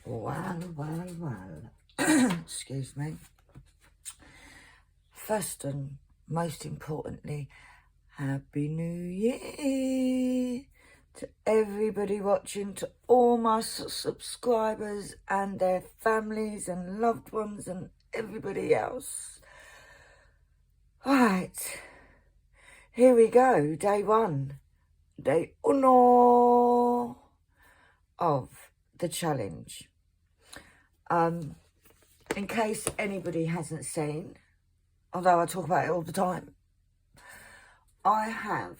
Well. Excuse me. First and most importantly, Happy New Year to everybody watching, to all my subscribers and their families and loved ones and everybody else. Right, here we go, day one, day uno of the challenge. In case anybody hasn't seen, although I talk about it all the time, I have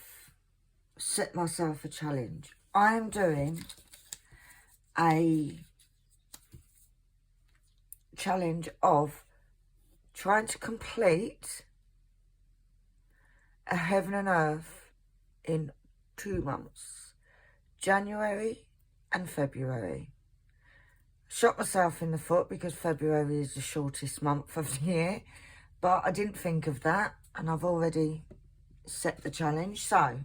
set myself a challenge. I am doing a challenge of trying to complete a Heaven and Earth in 2 months, January and February. Shot myself in the foot because February is the shortest month of the year, but I didn't think of that, and I've already set the challenge. So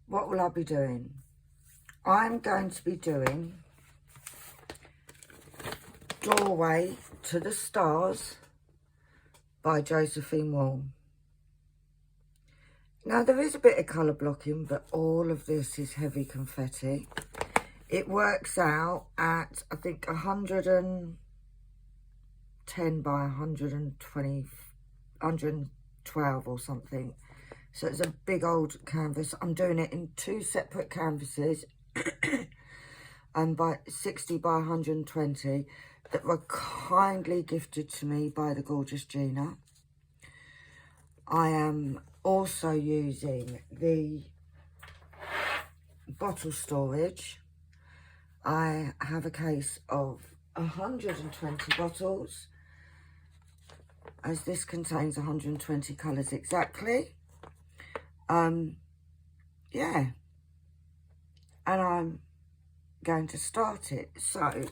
what will I be doing? I'm going to be doing Doorway to the Stars by Josephine Wall. Now, there is a bit of colour blocking, but all of this is heavy confetti. It works out at, I think, 110 by 120, 112 or something. So it's a big old canvas. I'm doing it in 2 separate canvases and by 60 by 120 that were kindly gifted to me by the gorgeous Gina. I am also using the bottle storage. I have a case of 120 bottles, as this contains 120 colours exactly. Yeah, and I'm going to start it. So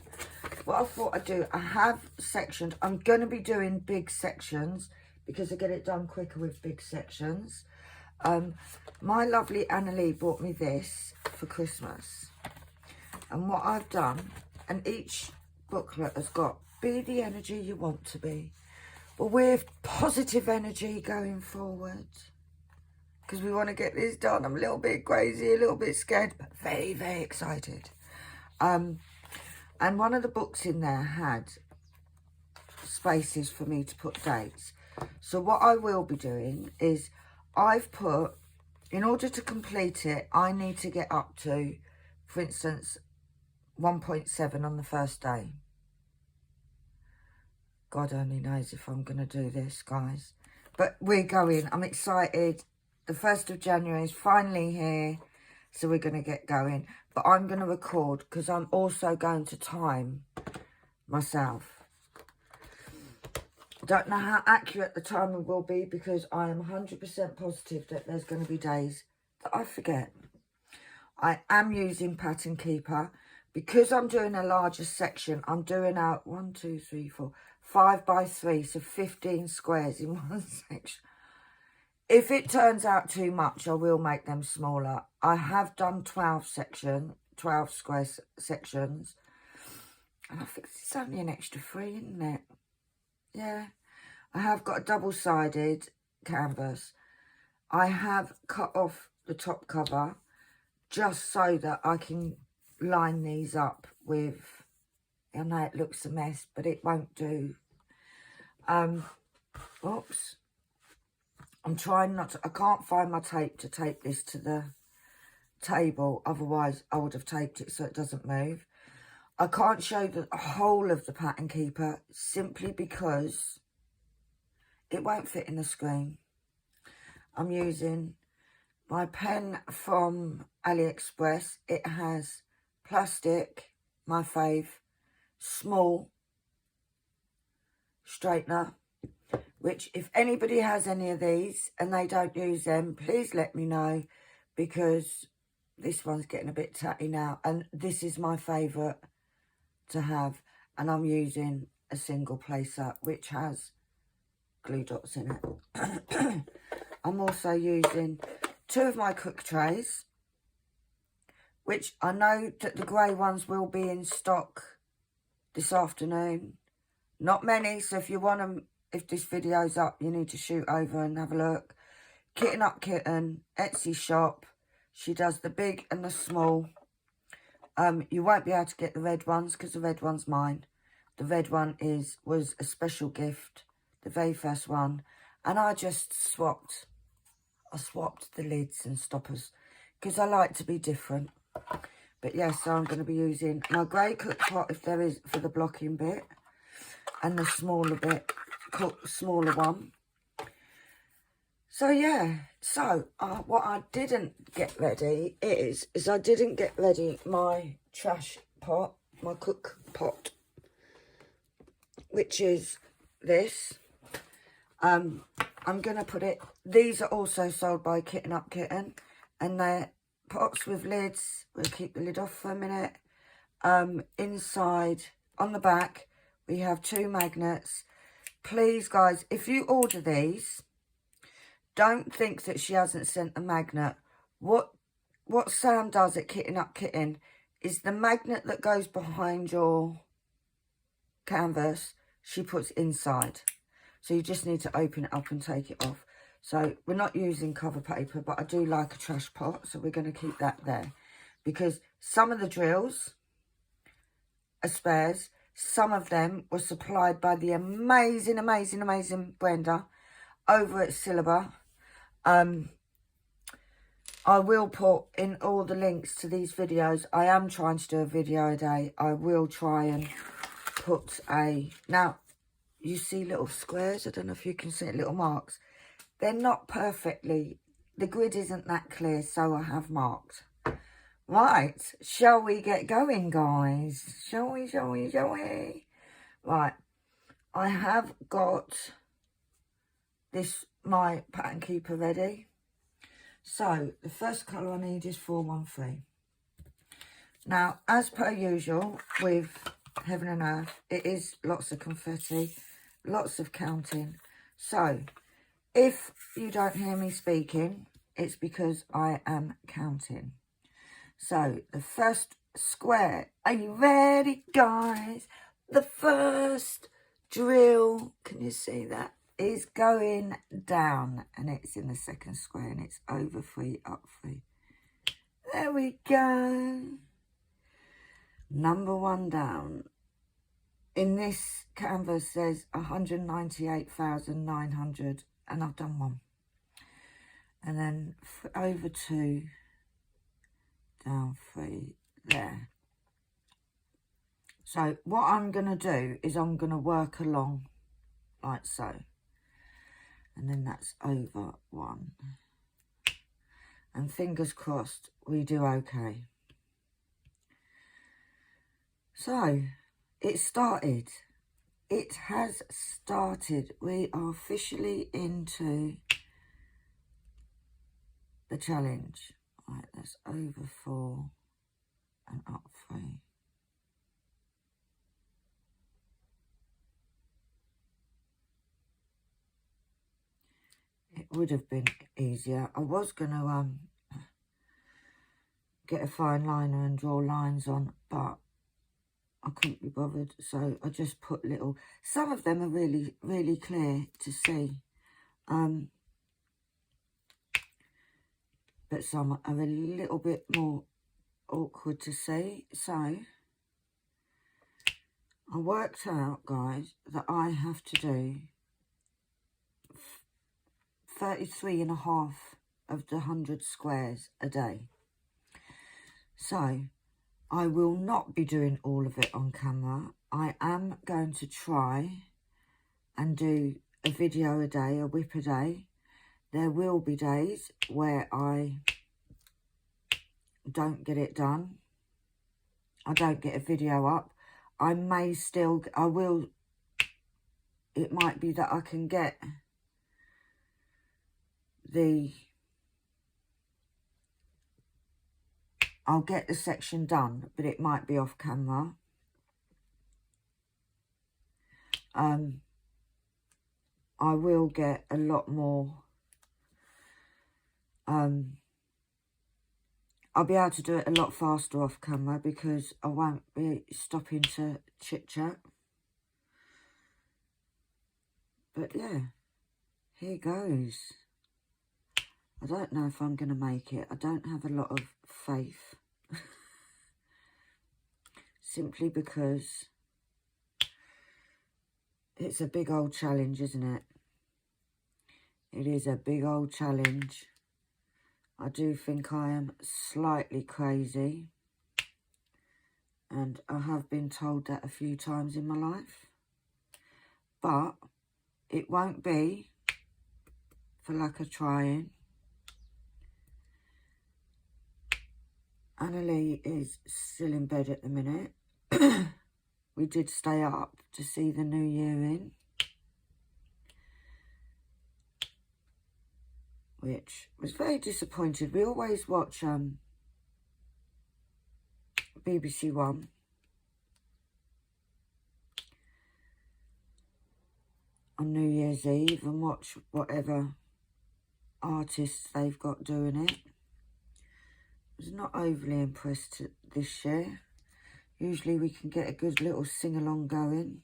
what I thought I'd do, I have sectioned. I'm going to be doing big sections because I get it done quicker with big sections. My lovely Annalie bought me this for Christmas. And what I've done, and each booklet has got, be the energy you want to be. But with positive energy going forward. Because we want to get this done. I'm a little bit crazy, a little bit scared, but very, very excited. And one of the books in there had spaces for me to put dates. So what I will be doing is I've put, in order to complete it, I need to get up to, for instance, 1.7 on the first day. God only knows if I'm going to do this, guys. But we're going. I'm excited. The 1st of January is finally here. So we're going to get going. But I'm going to record because I'm also going to time myself. Don't know how accurate the timing will be because I am 100% positive that there's going to be days that I forget. I am using Pattern Keeper. Because I'm doing a larger section, I'm doing out 1, 2, 3, 4, 5 by 3, so 15 squares in one section. If it turns out too much, I will make them smaller. I have done 12 square sections, and I think it's only an extra 3, isn't it? Yeah, I have got a double-sided canvas. I have cut off the top cover just so that I can line these up with, I know it looks a mess, but it won't do. Oops. I'm trying not to, I can't find my tape to tape this to the table, otherwise I would have taped it so it doesn't move. I can't show the whole of the Pattern Keeper simply because it won't fit in the screen. I'm using my pen from AliExpress. It has plastic, my fave, small straightener, which if anybody has any of these and they don't use them, please let me know, because this one's getting a bit tatty now, and this is my favourite to have, and I'm using a single placer which has glue dots in it. I'm also using 2 of my cook trays, which I know that the grey ones will be in stock this afternoon. Not many, so if you want them, if this video's up, you need to shoot over and have a look. Kitten Up Kitten, Etsy shop. She does the big and the small. You won't be able to get the red ones because the red one's mine. The red one was a special gift, the very first one. And I just swapped. I swapped the lids and stoppers because I like to be different. But yes, so I'm going to be using my grey cook pot if there is for the blocking bit. And the smaller bit, smaller one. So yeah, so what I didn't get ready is I didn't get ready my trash pot, my cook pot, which is this. I'm going to put it, these are also sold by Kitten Up Kitten, and they're pots with lids. We'll keep the lid off for a minute. Inside, on the back, we have 2 magnets. Please, guys, if you order these, don't think that she hasn't sent a magnet. What Sam does at Kitten Up Kitten is the magnet that goes behind your canvas, she puts inside. So you just need to open it up and take it off. So we're not using cover paper, but I do like a trash pot, so we're going to keep that there. Because some of the drills are spares. Some of them were supplied by the amazing, amazing, amazing Brenda over at Silaba. I will put in all the links to these videos. I am trying to do a video a day. I will try and put now, you see little squares. I don't know if you can see it, little marks. They're not perfectly, the grid isn't that clear, so I have marked. Right, shall we get going, guys? Shall we? Right, I have got this, my pattern keeper ready. So, the first colour I need is 413. Now, as per usual with Heaven and Earth, it is lots of confetti, lots of counting. So, if you don't hear me speaking, it's because I am counting. So, the first square, are you ready, guys? The first drill, can you see that, is going down, and it's in the second square, and it's over 3, up 3. There we go. Number 1 down. In this canvas there's 198,900, and I've done 1. And then over 2, down 3, there. So what I'm going to do is I'm going to work along like so. And then that's over 1. And fingers crossed we do okay. So, it started. It has started. We are officially into the challenge. Right, that's over 4 and up 3. It would have been easier. I was going to get a fine liner and draw lines on, but I couldn't be bothered, so I just put little, some of them are really, really clear to see, but some are a little bit more awkward to see. So I worked out, guys, that I have to do 33.5 of the 100 squares a day. So I will not be doing all of it on camera. I am going to try and do a video a day, a whip a day. There will be days where I don't get it done. I don't get a video up. I may still, I will, it might be that I can get I'll get the section done, but it might be off camera. I will get a lot more I'll be able to do it a lot faster off camera because I won't be stopping to chit chat. But yeah, here goes. I don't know if I'm going to make it. I don't have a lot of faith. Simply because it's a big old challenge, isn't it? It is a big old challenge. I do think I am slightly crazy. And I have been told that a few times in my life. But it won't be for lack of trying. Annalie is still in bed at the minute. We did stay up to see the new year in, which was very disappointed. We always watch BBC One. On New Year's Eve and watch whatever artists they've got doing it. I was not overly impressed this year. Usually we can get a good little sing-along going.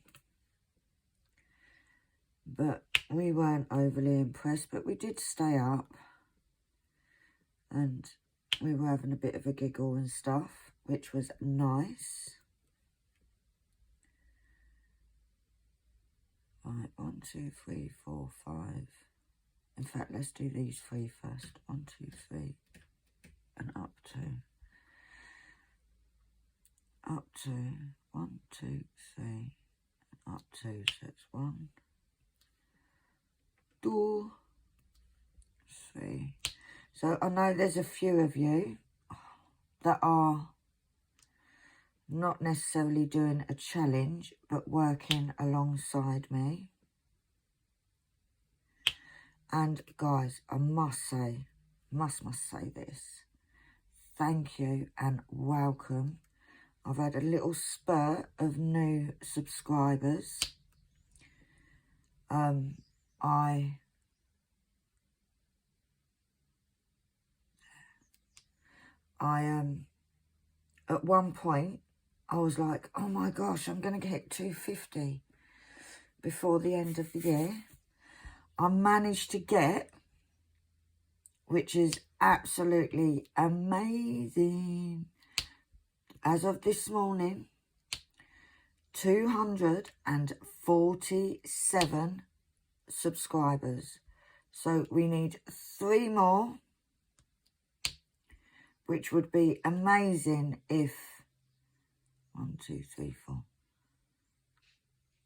But we weren't overly impressed, but we did stay up. And we were having a bit of a giggle and stuff, which was nice. Right, 1, 2, 3, 4, 5. In fact, let's do these 3 first. 1, 2, 3, and up to. Up to 1, 2, 3, and up to. So it's 1, 2, 3. So I know there's a few of you that are not necessarily doing a challenge, but working alongside me. And guys, I must say, must say this. Thank you and welcome. I've had a little spurt of new subscribers. At one point, I was like, oh my gosh, I'm going to get 250 before the end of the year. I managed to get, which is absolutely amazing, as of this morning, 247 subscribers. So we need 3 more, which would be amazing if 1, 2, 3, 4.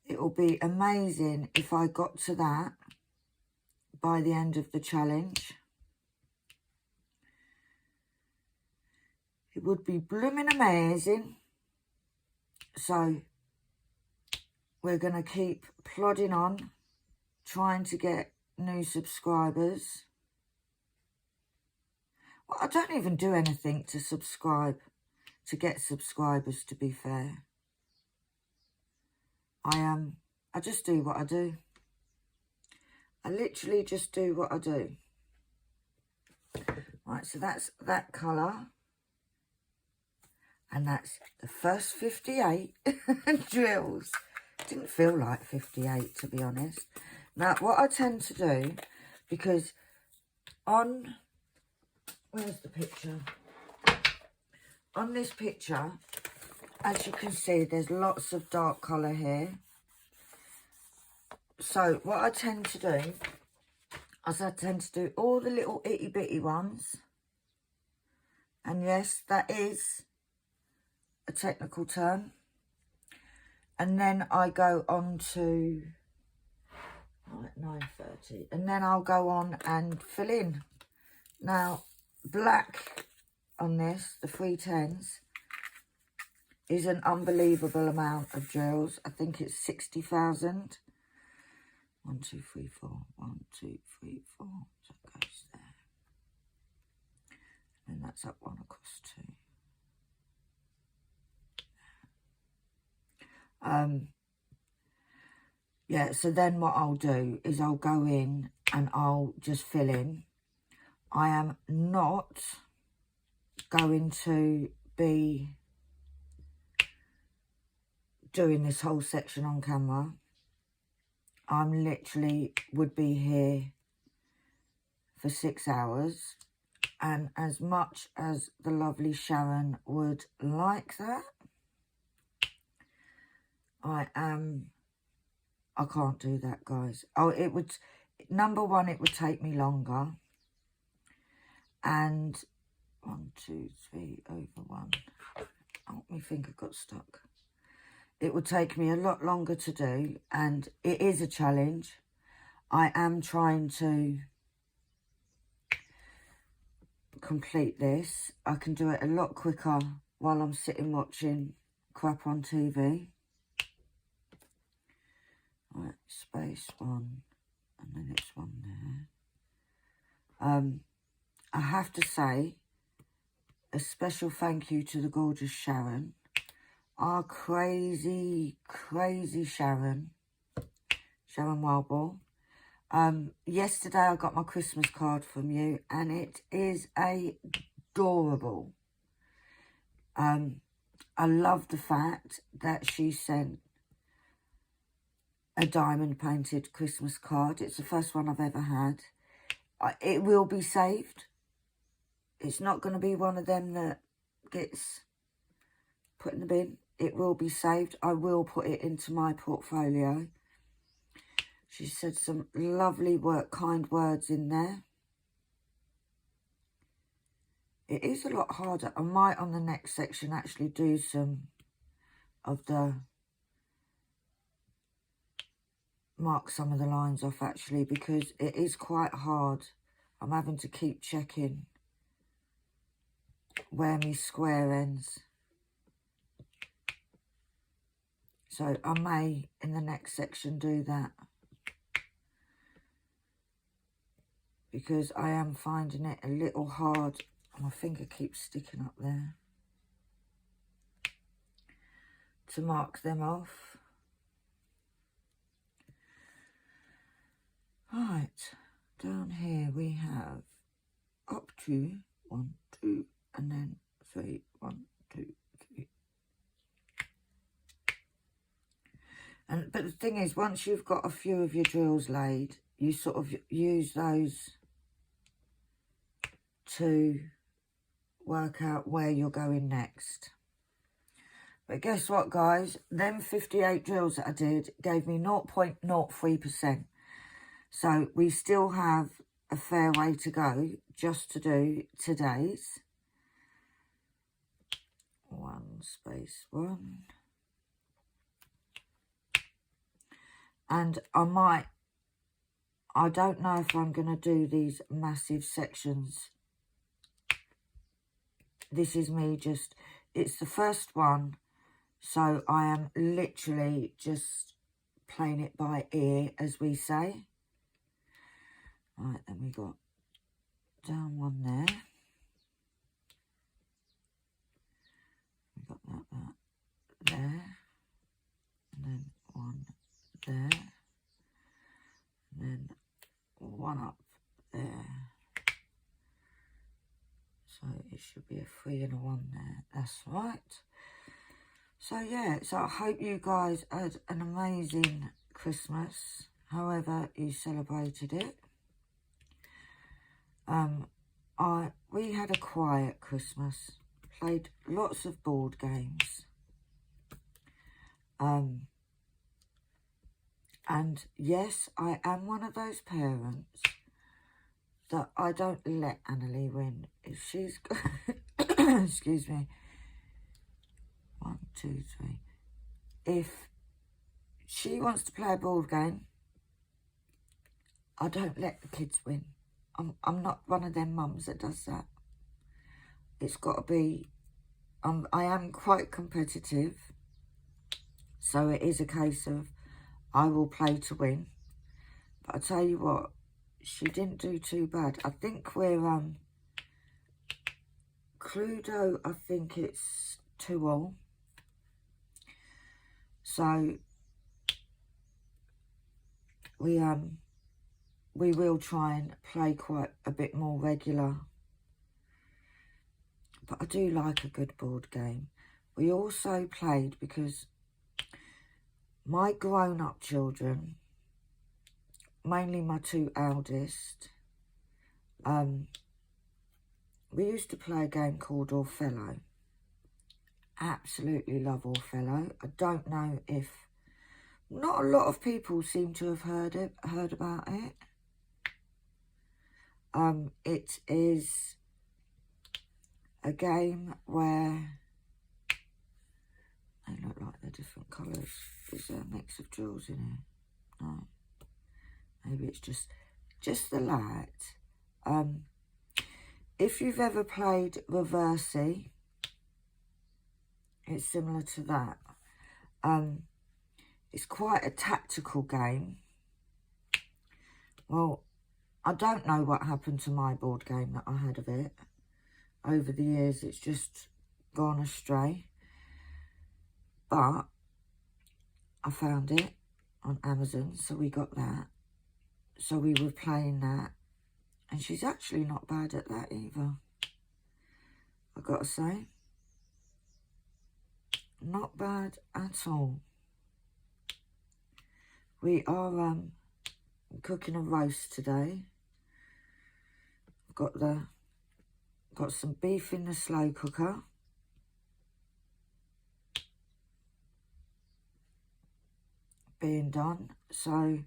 It will be amazing if I got to that by the end of the challenge. It would be blooming amazing. So we're going to keep plodding on, trying to get new subscribers. Well, I don't even do anything to subscribe, to get subscribers, to be fair. I just do what I do. I literally just do what I do. Right, so that's that colour. And that's the first 58 drills. Didn't feel like 58, to be honest. Now, what I tend to do, because on... Where's the picture? On this picture, as you can see, there's lots of dark colour here. So what I tend to do is I tend to do all the little itty bitty ones. And yes, that is a technical term. And then I go on to 9:30. And then I'll go on and fill in. Now, black on this, the 310s, is an unbelievable amount of drills. I think it's 60,000. 1, 2, 3, 4. 1, 2, 3, 4. So it goes there. And that's up 1 across 2. Yeah, so then what I'll do is I'll go in and I'll just fill in. I am not going to be doing this whole section on camera. I'm literally would be here for 6 hours. And as much as the lovely Sharon would like that, I can't do that, guys. Oh, it would, number one, it would take me longer. And 1, 2, 3 over 1. Oh, my finger got stuck. It would take me a lot longer to do, and it is a challenge. I am trying to complete this. I can do it a lot quicker while I'm sitting watching crap on TV. Right, space 1, and then it's 1 there. I have to say a special thank you to the gorgeous Sharon. Our crazy, crazy Sharon Wildball. Yesterday I got my Christmas card from you, and it is adorable. I love the fact that she sent a diamond painted Christmas card. It's the first one I've ever had. It will be saved. It's not going to be one of them that gets put in the bin. It will be saved. I will put it into my portfolio. She said some lovely kind words in there. It is a lot harder. I might on the next section actually do some of the, mark some of the lines off actually, because it is quite hard. I'm having to keep checking where my square ends. So I may in the next section do that, because I am finding it a little hard. My finger keeps sticking up there to mark them off. Right, down here we have up to 1, 2, and then 3, 1, 2, 3. But the thing is, once you've got a few of your drills laid, you sort of use those to work out where you're going next. But guess what, guys? Them 58 drills that I did gave me 0.03%. So we still have a fair way to go just to do today's. 1 space 1. And I don't know if I'm going to do these massive sections. This is me just, it's the first one, so I am literally just playing it by ear, as we say. Right, then we got down 1 there. We got that there. And then 1 there. And then 1 up there. So it should be a 3 and a 1 there. That's right. So yeah, so I hope you guys had an amazing Christmas, however you celebrated it. We had a quiet Christmas, played lots of board games. And yes, I am one of those parents that I don't let Annalie win. If she's excuse me, 1, 2, 3. If she wants to play a board game, I don't let the kids win. I'm not one of them mums that does that. It's got to be, I am quite competitive. So it is a case of I will play to win. But I tell you what, she didn't do too bad. I think we're, Cluedo, I think it's 2-all. So we will try and play quite a bit more regular. but I do like a good board game. We also played, because my grown-up children, mainly my two eldest, we used to play a game called Othello. Absolutely love Othello. I don't know if... Not a lot of people seem to have heard about it. It is a game where they look like they're different colours. Is there a mix of jewels in here? No. Maybe it's just the light. If you've ever played Reversi, it's similar to that. It's quite a tactical game. Well, I don't know what happened to my board game that I had of it. Over the years, it's just gone astray. But I found it on Amazon, so we got that. So we were playing that. And she's actually not bad at that either, I've got to say. Not bad at all. We are cooking a roast today. I've got some beef in the slow cooker. Being done. So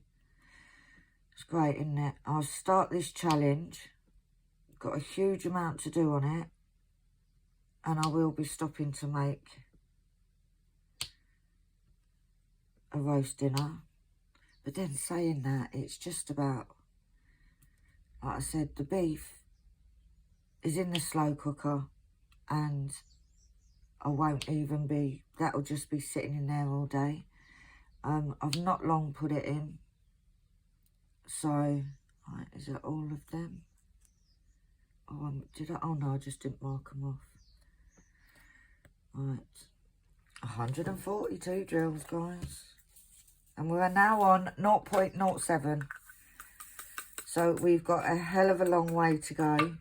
it's great, isn't it? I'll start this challenge. Got a huge amount to do on it. And I will be stopping to make a roast dinner. But then saying that, it's just about, like I said, the beef is in the slow cooker and I won't even be, that'll just be sitting in there all day. I've not long put it in. So, right, is it all of them? Oh, oh no, I just didn't mark them off. Right, 142 drills, guys. And we are now on 0.07. So we've got a hell of a long way to go.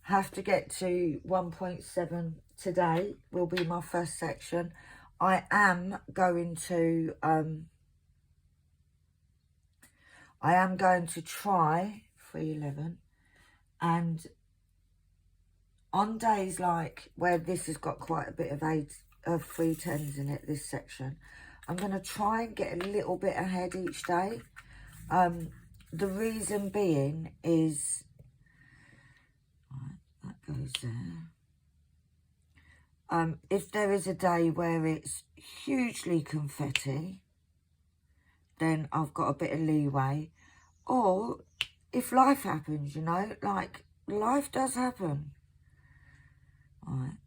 Have to get to 1.7 today. Will be my first section. I am going to try 311, and on days like where this has got quite a bit of 310s in it, this section, I'm going to try and get a little bit ahead each day. The reason being is, right, that goes there. If there is a day where it's hugely confetti, then I've got a bit of leeway. Or if life happens, you know, like life does happen. Right.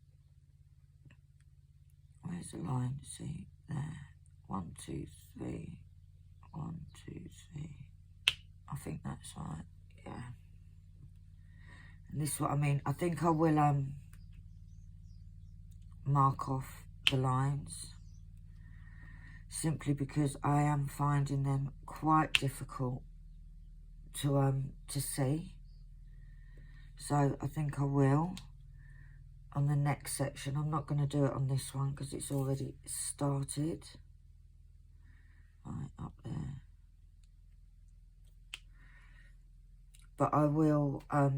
Where's the line? See, there. 1, 2, 3. 1, 2, 3. I think that's right. Yeah. And this is what I mean. I think I will mark off the lines, simply because I am finding them quite difficult to see. So I think I will on the next section. I'm not going to do it on this one because it's already started. Right, up there. But I will, I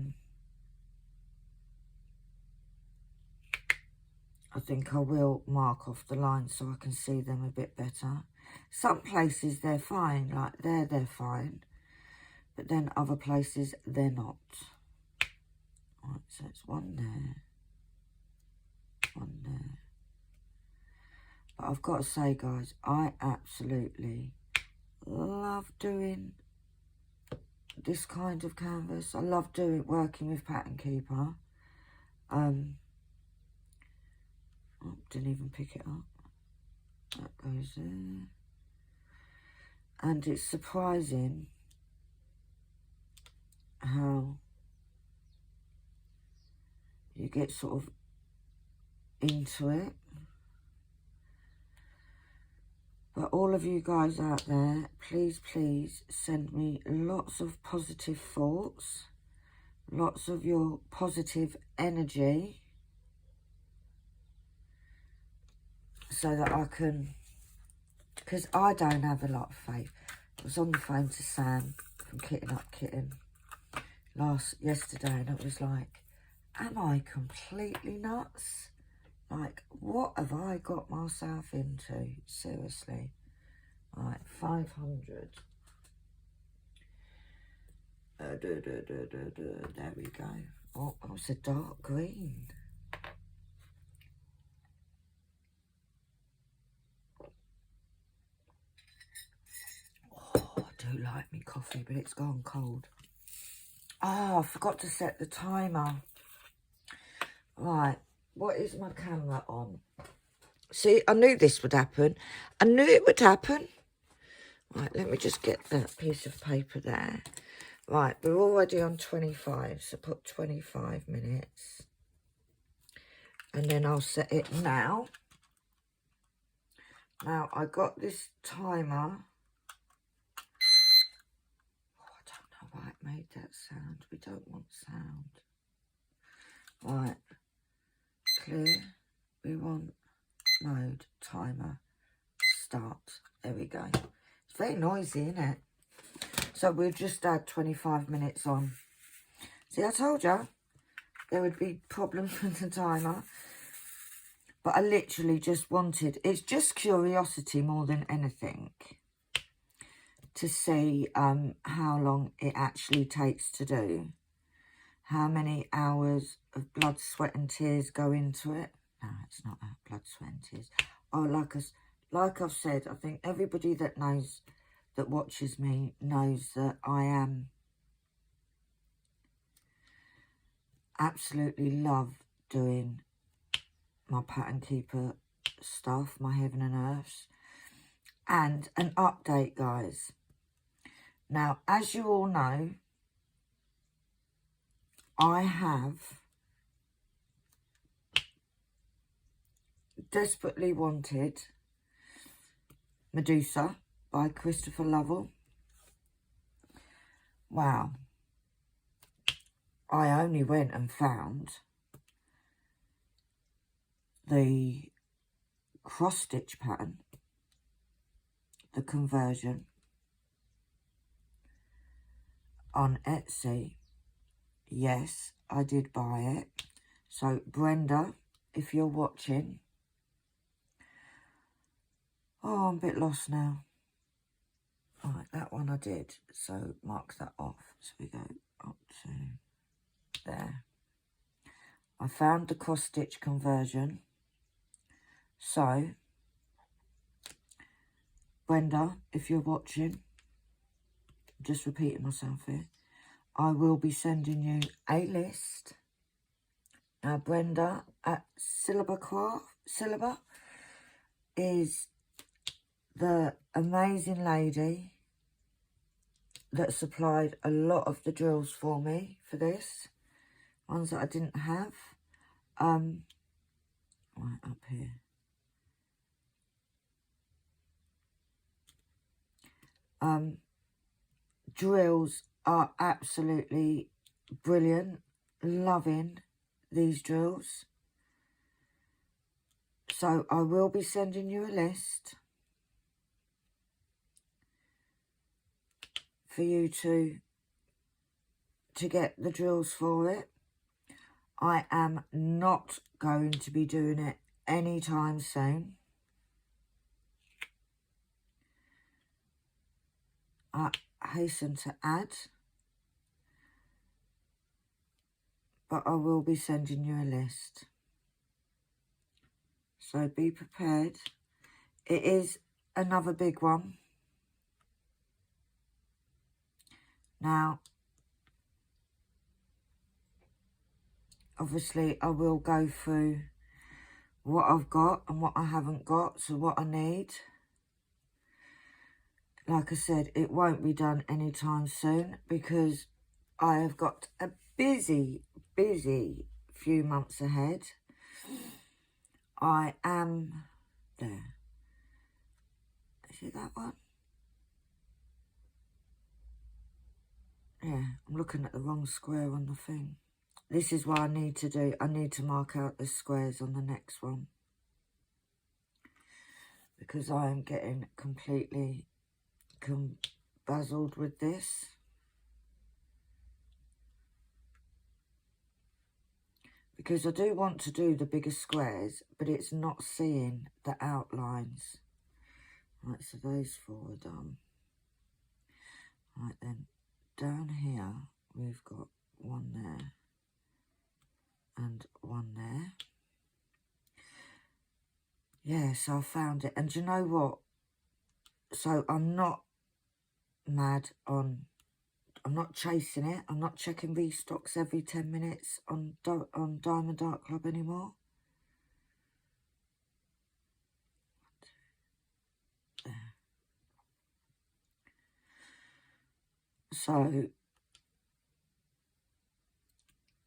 think I will mark off the lines so I can see them a bit better. Some places they're fine, like they're fine. But then other places they're not. Right, so it's one there. One there. But I've got to say, guys, I absolutely love doing this kind of canvas. I love working with Pattern Keeper. Oh, didn't even pick it up. That goes there. And it's surprising how you get sort of into it. But all of you guys out there, please, please send me lots of positive thoughts, lots of your positive energy. so that I can, because I don't have a lot of faith. I was on the phone to Sam from Kitten Up Kitten yesterday, and it was like, am I completely nuts? Like, what have I got myself into? Seriously. Right, 500. There we go. Oh, it's a dark green. Oh, I do like me coffee, but it's gone cold. Oh, I forgot to set the timer. Right, what is my camera on? See, I knew this would happen. I knew it would happen. Right, let me just get that piece of paper there. Right, we're already on 25, so put 25 minutes. And then I'll set it now. Now, I got this timer. Oh, I don't know why it made that sound. We don't want sound. Right, clear. We want mode, timer, start. There we go. It's very noisy, isn't it? So we'll just add 25 minutes on. See, I told you there would be problems with the timer. But I literally just wanted, it's just curiosity more than anything, to see how long it actually takes to do. How many hours of blood, sweat and tears go into it. No, it's not blood, sweat and tears. Oh, like I've said, I think everybody that knows, that watches me, knows that I am absolutely love doing my pattern keeper stuff, my heaven and earths. And an update, guys. Now, as you all know, I have desperately wanted Medusa by Christopher Lovell. Wow. I only went and found the cross-stitch pattern, the conversion, on Etsy. Yes, I did buy it. So, Brenda, if you're watching... Oh, I'm a bit lost now. Right, that one I did. So, mark that off. So, we go up to there. I found the cross-stitch conversion. So, Brenda, if you're watching, just repeating myself here, I will be sending you a list. Now, Brenda at Syllaba is the amazing lady that supplied a lot of the drills for me for this. Ones that I didn't have. Right up here. Drills are absolutely brilliant. Loving these drills. So I will be sending you a list for you to get the drills for it. I am not going to be doing it anytime soon. I hasten to add, but I will be sending you a list. So be prepared. It is another big one. Now, obviously, I will go through what I've got and what I haven't got, so what I need. Like I said, it won't be done anytime soon because I have got a busy few months ahead. I am there. Is it that one? Yeah, I'm looking at the wrong square on the thing. This is what I need to do. I need to mark out the squares on the next one. because I am getting completely bedazzled with this. Because I do want to do the bigger squares, but it's not seeing the outlines. Right, so those four are done. Right then, down here we've got one there and one there. Yeah, so I found it. And do you know what? So I'm not mad on, I'm not chasing it. I'm not checking restocks every 10 minutes on Diamond Art Club anymore. There. So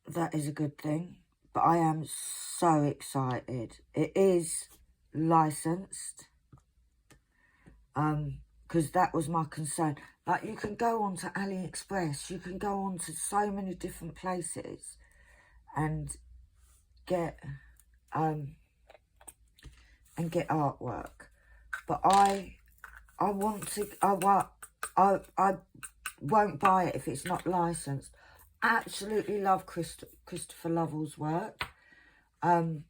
that is a good thing. But I am so excited. It is licensed. Because that was my concern. Like, you can go on to AliExpress, you can go on to so many different places and get artwork. But I won't buy it if it's not licensed. Absolutely love Christopher Lovell's work. Love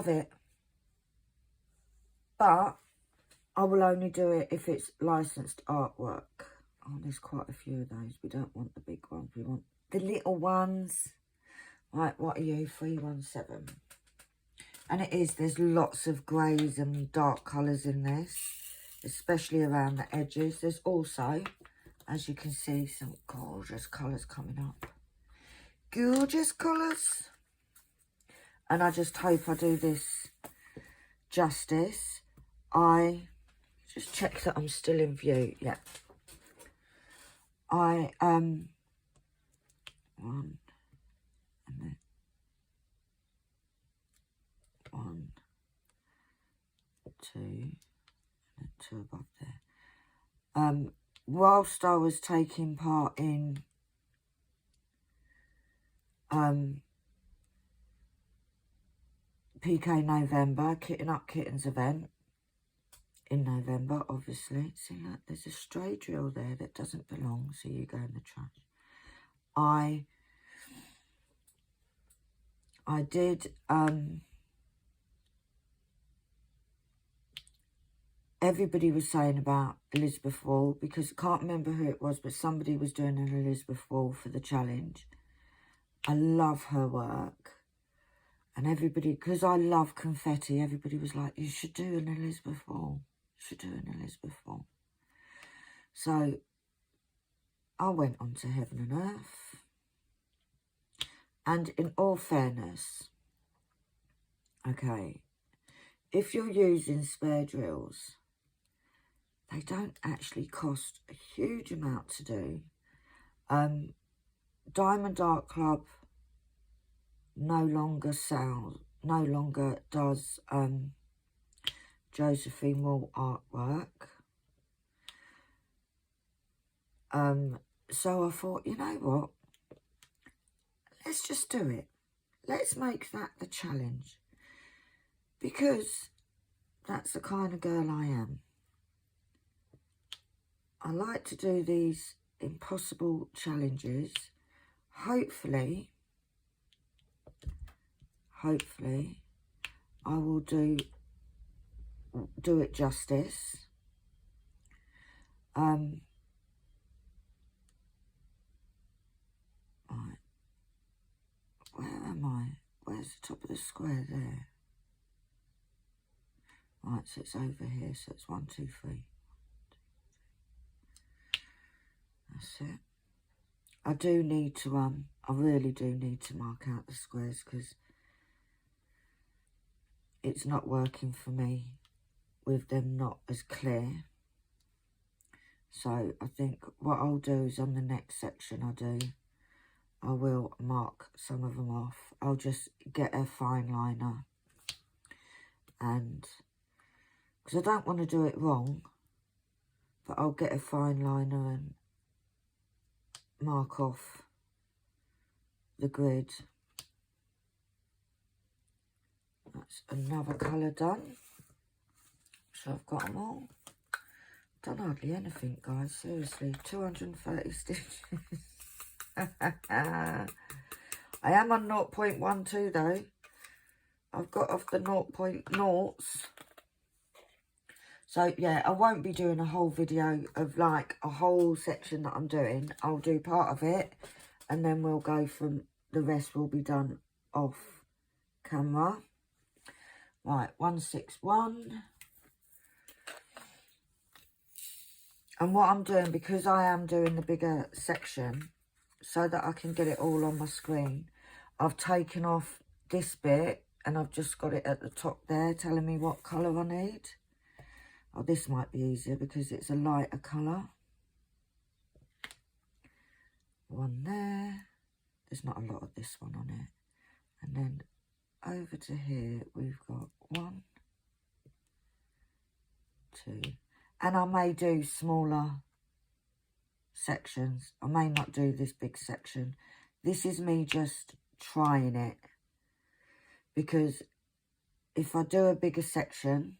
it. But I will only do it if it's licensed artwork. Oh, there's quite a few of those. We don't want the big ones. We want the little ones. Right, what are you? 317. And it is, there's lots of greys and dark colours in this, especially around the edges. There's also, as you can see, some gorgeous colours coming up. Gorgeous colours. And I just hope I do this justice. I just check that I'm still in view. Yeah. One, and then 1, 2, and then 2 above there. Whilst I was taking part in PK November, Kitten Up Kittens event in November, obviously. See, look, there's a stray drill there that doesn't belong, so you go in the trash. I did, everybody was saying about Elizabeth Wall, because I can't remember who it was, but somebody was doing an Elizabeth Wall for the challenge. I love her work. And everybody, because I love confetti, everybody was like, you should do an Elizabeth Wall. You should do an Elizabeth Wall. So I went on to Heaven and Earth. And in all fairness, okay, if you're using spare drills, they don't actually cost a huge amount to do. Diamond Art Club no longer does Josephine Wall artwork. So I thought, you know what? Let's just do it. Let's make that the challenge. Because that's the kind of girl I am. I like to do these impossible challenges. Hopefully, I will do it justice. Right. Where am I? Where's the top of the square there? Right, so it's over here. So it's 1, 2, 3. That's it. I do need to, I really do need to mark out the squares because it's not working for me with them not as clear. So I think what I'll do is on the next section I will mark some of them off. I'll just get a fine liner, and because I don't want to do it wrong, but I'll get a fine liner and mark off the grid. That's another colour done. So I've got them all. Done hardly anything, guys. Seriously, 230 stitches. I am on 0.12 though. I've got off the 0.0s. So yeah, I won't be doing a whole video of like a whole section that I'm doing. I'll do part of it and then we'll go from the rest will be done off camera. Right, 161. And what I'm doing, because I am doing the bigger section, so that I can get it all on my screen, I've taken off this bit and I've just got it at the top there telling me what colour I need. Oh, this might be easier because it's a lighter colour. One there. There's not a lot of this one on it. And then over to here, we've got 1, 2. And I may do smaller sections. I may not do this big section. This is me just trying it. Because if I do a bigger section,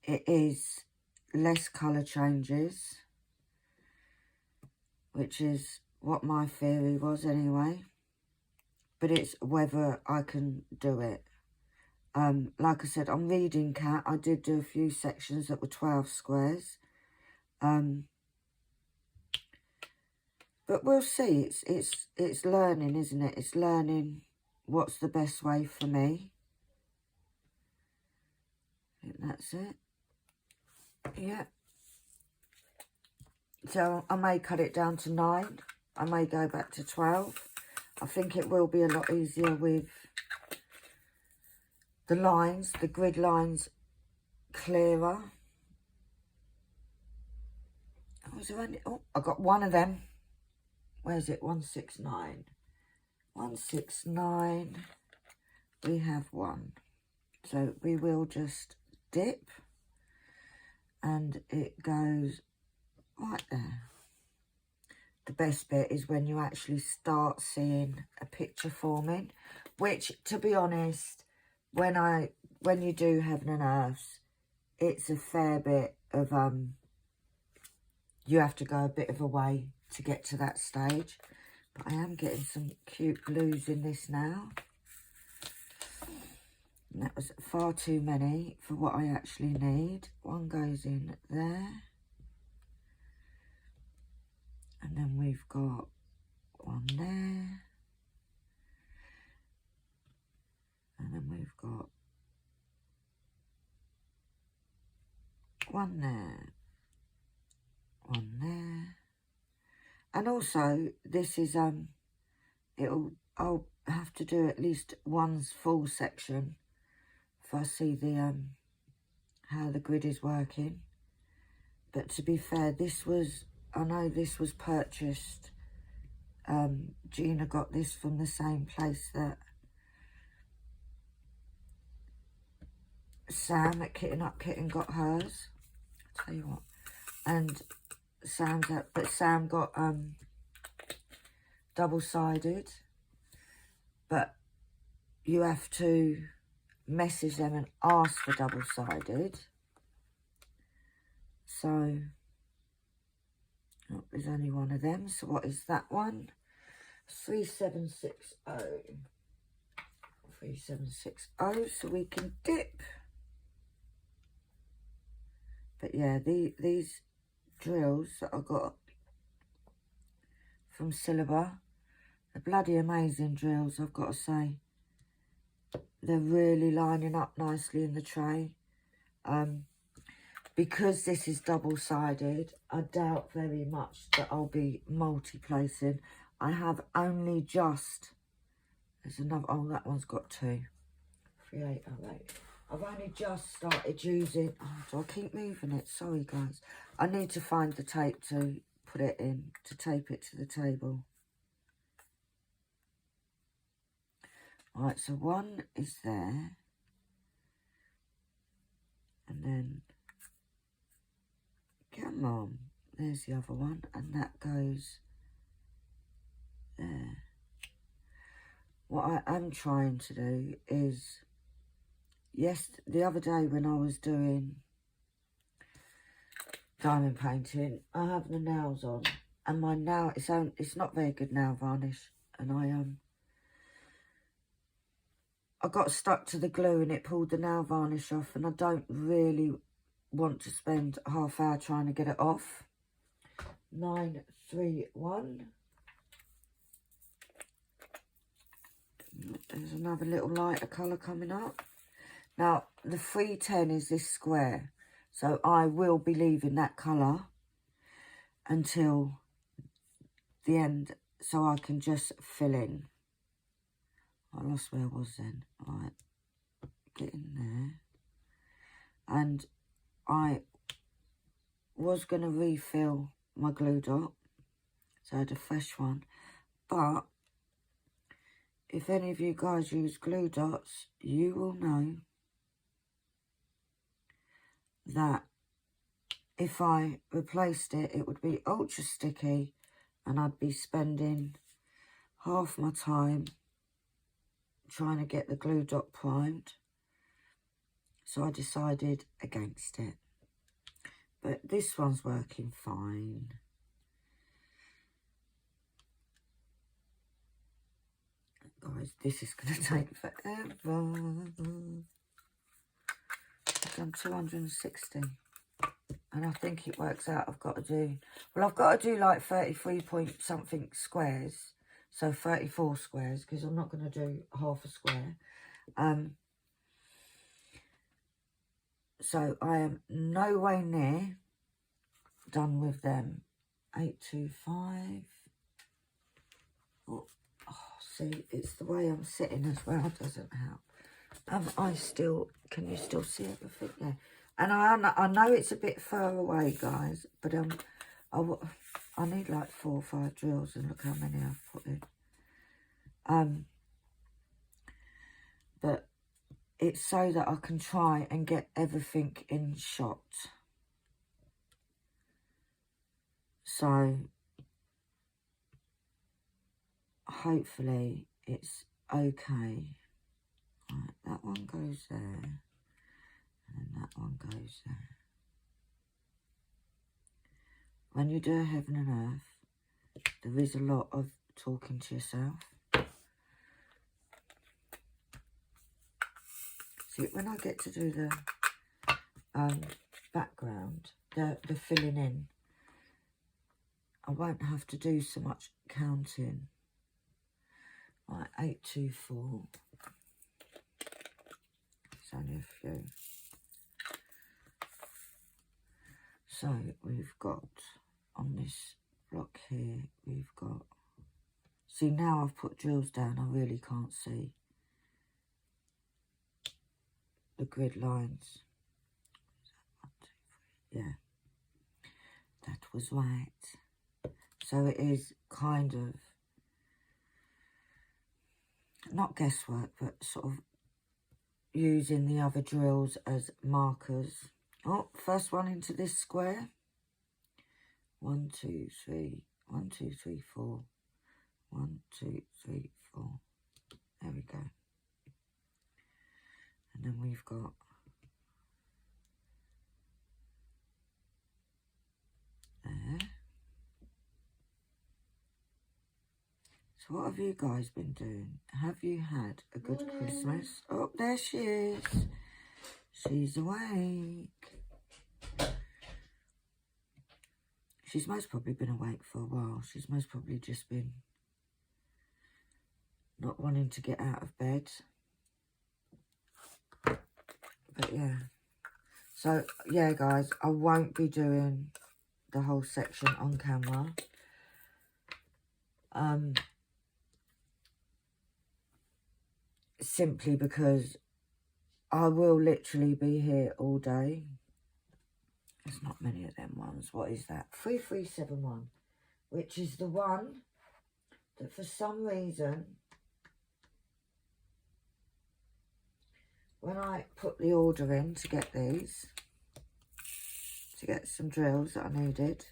it is less colour changes. Which is what my theory was anyway. But it's whether I can do it. Like I said, I'm reading Cat. I did do a few sections that were 12 squares. But we'll see. It's learning, isn't it? It's learning what's the best way for me. I think that's it. Yeah. So I may cut it down to 9. I may go back to 12. I think it will be a lot easier with the lines, the grid lines clearer. Was there any? Oh, I got one of them. Where's it? 169. 169. We have one. So we will just dip. And it goes right there. The best bit is when you actually start seeing a picture forming. Which, to be honest, when you do Heaven and Earths, it's a fair bit of you have to go a bit of a way to get to that stage. But I am getting some cute blues in this now. And that was far too many for what I actually need. One goes in there. And then we've got one there. And then we've got one there. One there. And also, this is, I'll have to do at least one's full section if I see the, how the grid is working. But to be fair, this was, I know this was purchased, Gina got this from the same place that Sam at Kitten Up Kitten got hers. I'll tell you what. And Sam's at, but Sam got double-sided. But you have to message them and ask for double-sided. So oh, there's only one of them. So what is that one? 3760. 3760. So we can dip. But yeah, these drills that I got from Silver, they're bloody amazing drills, I've got to say. They're really lining up nicely in the tray. Because this is double-sided, I doubt very much that I'll be multi-placing. I have only just, there's another, oh, that one's got 2. 3808. I've only just started using, oh, do I keep moving it? Sorry, guys. I need to find the tape to put it in, to tape it to the table. Right, so one is there. And then, come on, there's the other one. And that goes there. What I am trying to do is the other day when I was doing diamond painting, I have the nails on, and my nail, it's not very good nail varnish, and I got stuck to the glue and it pulled the nail varnish off, and I don't really want to spend a half hour trying to get it off. 931. There's another little lighter colour coming up. Now, the 310 is this square, so I will be leaving that colour until the end, so I can just fill in. I lost where I was then. Right, get in there. And I was going to refill my glue dot, so I had a fresh one. But if any of you guys use glue dots, you will know that if I replaced it, it would be ultra sticky, and I'd be spending half my time trying to get the glue dot primed. So I decided against it. But this one's working fine. Guys, this is going to take forever. I've done 260. And I think it works out I've got to do... Well, I've got to do like 33 point something squares. So 34 squares, because I'm not going to do half a square. So I am no way near done with them. 825. Oh, see, it's the way I'm sitting as well, doesn't help. Can you still see everything there? And I know it's a bit far away, guys, but I need like 4 or 5 drills, and look how many I've put in. But it's so that I can try and get everything in shot. So hopefully it's okay. Right, that one goes there, and that one goes there. When you do a heaven and earth, there is a lot of talking to yourself. See, when I get to do the background, the filling in, I won't have to do so much counting. Right, 824. It's only a few. So we've got on this block here, we've got... See, now I've put drills down, I really can't see the grid lines. 1, 2, 3. Yeah, that was right. So it is kind of not guesswork, but sort of using the other drills as markers. Oh, first one into this square. 1, 2, 3. 1, 2, 3, 4. 1, 2, 3, 4. There we go. And then we've got there. So what have you guys been doing? Have you had a good Christmas? Oh, there she is. She's awake. She's most probably been awake for a while. She's most probably just been not wanting to get out of bed. But yeah. So, yeah, guys, I won't be doing the whole section on camera. Simply because I will literally be here all day. There's not many of them ones. What is that? 3371, which is the one that for some reason, when I put the order in to get these, to get some drills that I needed,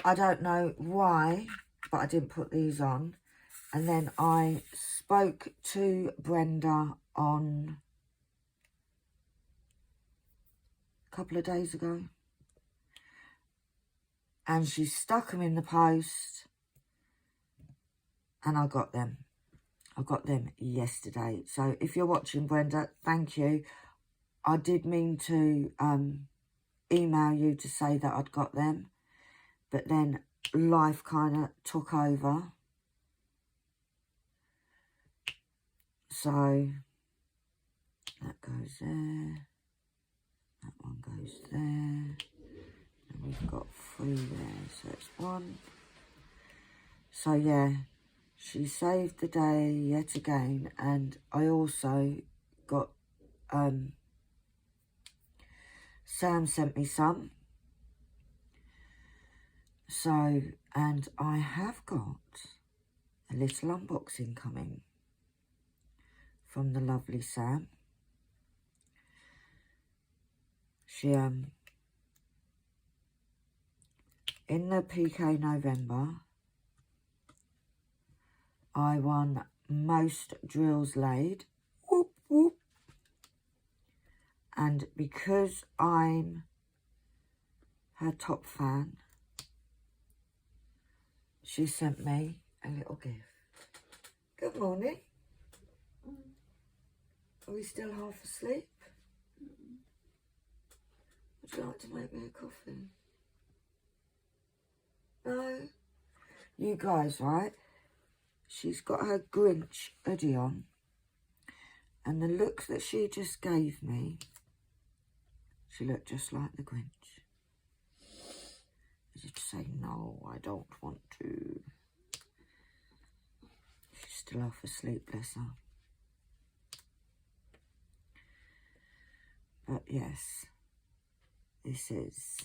I don't know why, but I didn't put these on. And then I spoke to Brenda on a couple of days ago. And she stuck them in the post. And I got them. I got them yesterday. So if you're watching, Brenda, thank you. I did mean to email you to say that I'd got them. But then life kind of took over. So that goes there. That one goes there. And we've got 3 there. So it's 1. So yeah, she saved the day yet again. And I also got, Sam sent me some. So, and I have got a little unboxing coming from the lovely Sam. She, in the PK November, I won most drills laid. Whoop, whoop. And because I'm her top fan, she sent me a little gift. Good morning. Are we still half asleep? Would you like to make me a coffee? No? You guys, right? She's got her Grinch hoodie on. And the look that she just gave me, she looked just like the Grinch. As if to say, no, I don't want to. She's still half asleep, bless her. But yes, this is...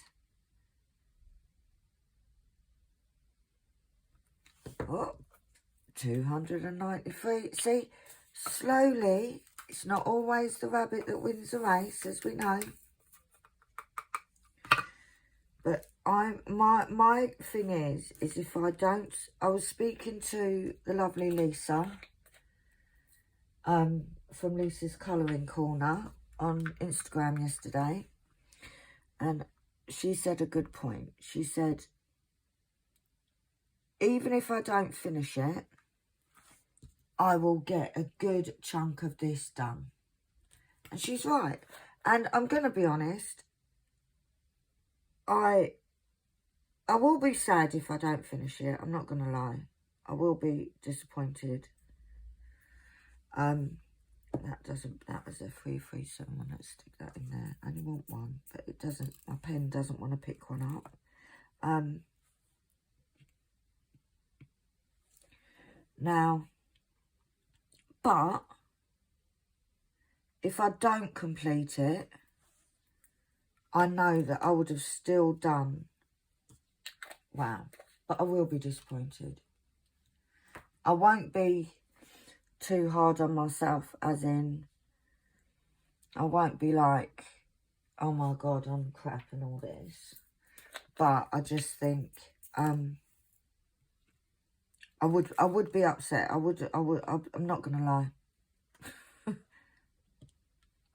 Oh, 293. See, slowly, it's not always the rabbit that wins the race, as we know. But my thing is if I don't... I was speaking to the lovely Lisa, from Lisa's Colouring Corner on Instagram yesterday. And she said a good point. She said, even if I don't finish it, I will get a good chunk of this done. And she's right. And I'm going to be honest, I will be sad if I don't finish it. I'm not going to lie. I will be disappointed. That was a 337 one. Let's stick that in there. I only want one, but it doesn't, my pen doesn't want to pick one up. Now, but if I don't complete it, I know that I would have still done, wow, but I will be disappointed. I won't be too hard on myself, as in, I won't be like, oh my God, I'm crap and all this. But I just think, I would be upset. I'm not gonna lie.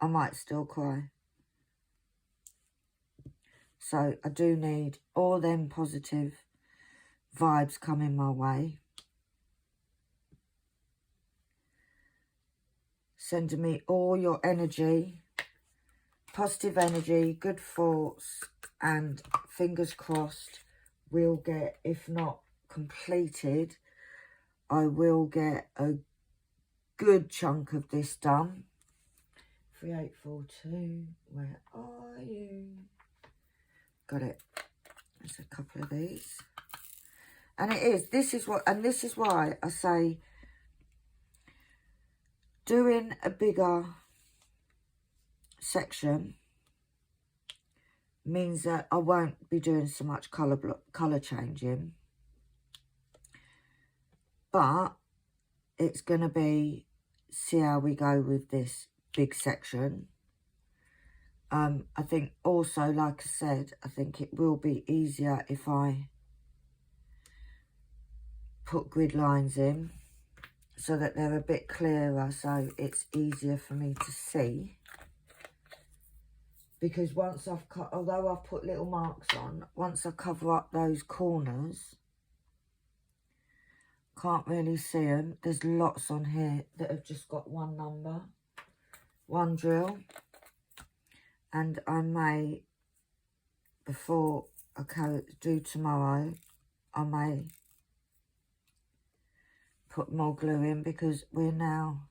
I might still cry. So I do need all them positive vibes coming my way. Sending me all your energy, positive energy, good thoughts, and fingers crossed we'll get, if not completed, I will get a good chunk of this done. 3842, where are you? Got it. There's a couple of these. And this is why I say doing a bigger section means that I won't be doing so much colour changing. But it's going to be, see how we go with this big section. I think also, like I said, I think it will be easier if I put grid lines in so that they're a bit clearer, so it's easier for me to see. because once I've cut, although I've put little marks on, once I cover up those corners, can't really see them. There's lots on here that have just got one number, one drill. And I may, before I do tomorrow, I may put more glue in, because we're now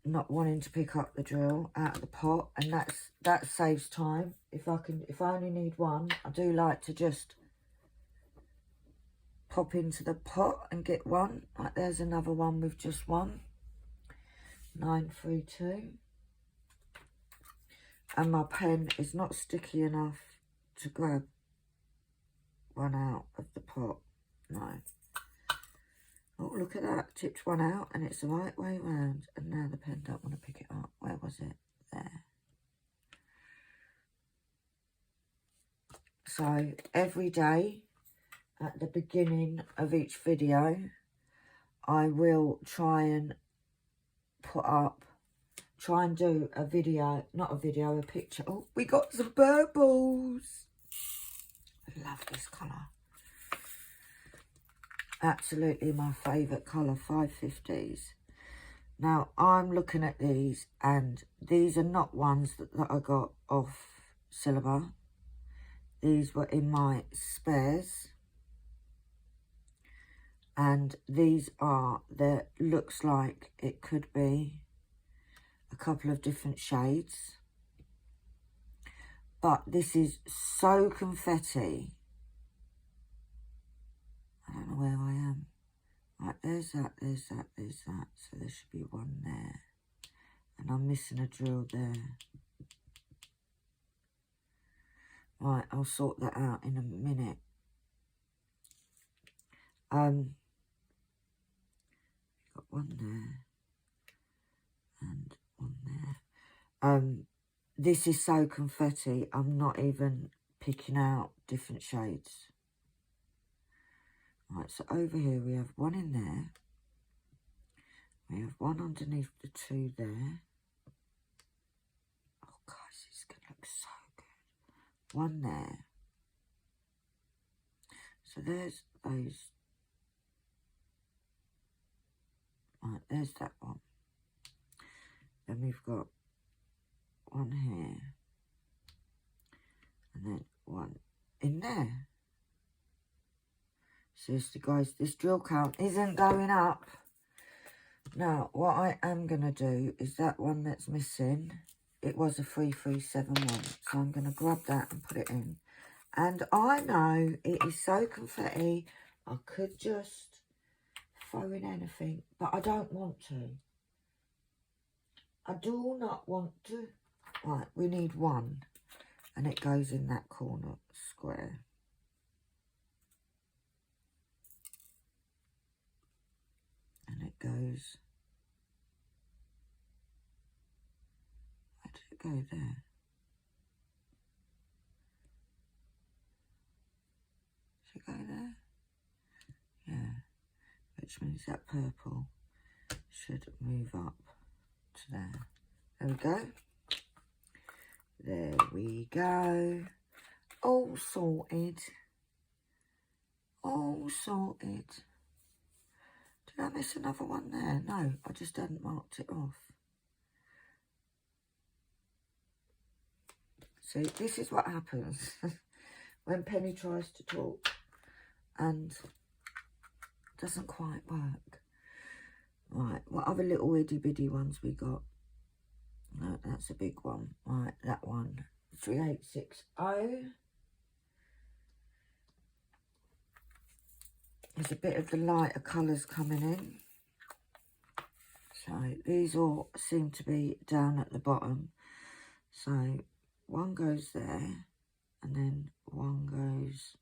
not wanting to pick up the drill out of the pot, and that saves time. If I only need one, I do like to just pop into the pot and get one. Like, there's another one with just one. 932. And my pen is not sticky enough to grab one out of the pot. No. Oh, look at that. Tipped one out and it's the right way round. And now the pen don't want to pick it up. Where was it? There. So every day at the beginning of each video, I will try and do a video, not a video, a picture. Oh, we got some purples. I love this colour. Absolutely my favourite colour, 550s. Now, I'm looking at these, and these are not ones that I got off Silver. These were in my spares. And these are, there looks like it could be a couple of different shades. But this is so confetti. I don't know where I am. Right, there's that, there's that, there's that. So there should be one there. And I'm missing a drill there. Right, I'll sort that out in a minute. Got one there. And one there. This is so confetti, I'm not even picking out different shades. Right, so over here we have one in there. We have one underneath the two there. Oh, guys, this is going to look so good. One there. So there's those. Right, there's that one. Then we've got one here. And then one in there. Seriously, guys, this drill count isn't going up. Now, what I am going to do is that one that's missing. It was a 3371. So I'm going to grab that and put it in. And I know it is so confetti. I could just throw in anything. But I don't want to. I do not want to. Right, we need one. And it goes in that corner square. And it goes, where did it go there? Should it go there? Yeah, which means that purple should move up to there. There we go. There we go. All sorted. All sorted. Did I miss another one there? No, I just hadn't marked it off. See, this is what happens when Penny tries to talk and doesn't quite work. Right, what other little itty bitty ones we got? No, that's a big one. Right, that one. 3860. There's a bit of the lighter colours coming in. So these all seem to be down at the bottom. So one goes there and then one goes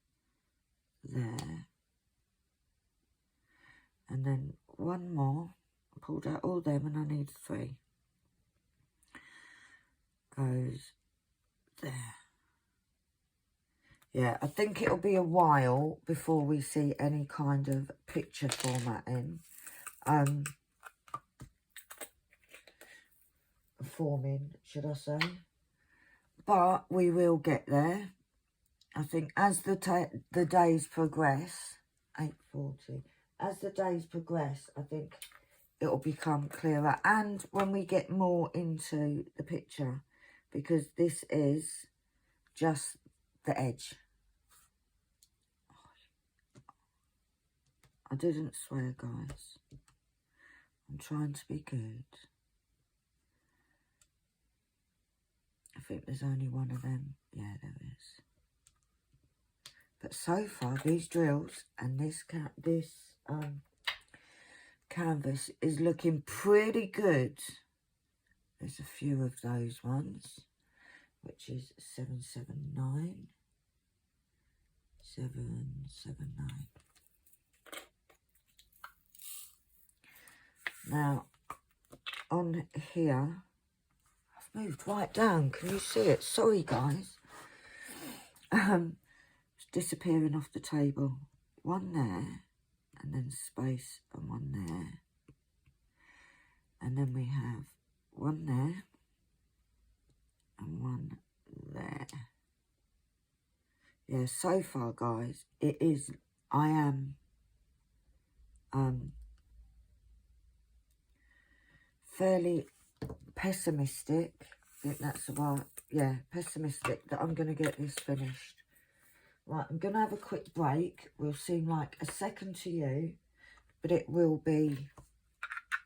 there. And then one more. I pulled out all them and I need 3. Goes there. Yeah, I think it'll be a while before we see any kind of picture formatting. forming, should I say. But we will get there. I think as the days progress, 8:40, as the days progress, I think it'll become clearer. And when we get more into the picture, because this is just the edge. I didn't swear, guys. I'm trying to be good. I think there's only one of them. Yeah, there is. But so far, these drills and this canvas is looking pretty good. There's a few of those ones, which is 779. 779. Now, on here, I've moved right down. Can you see it? Sorry, guys. It's disappearing off the table. One there, and then space, and one there. And then we have one there, and one there. Yeah, so far, guys, it is, I am, fairly pessimistic. I think that's the word. Yeah, pessimistic that I'm going to get this finished. Right, I'm going to have a quick break. Will seem like a second to you, but it will be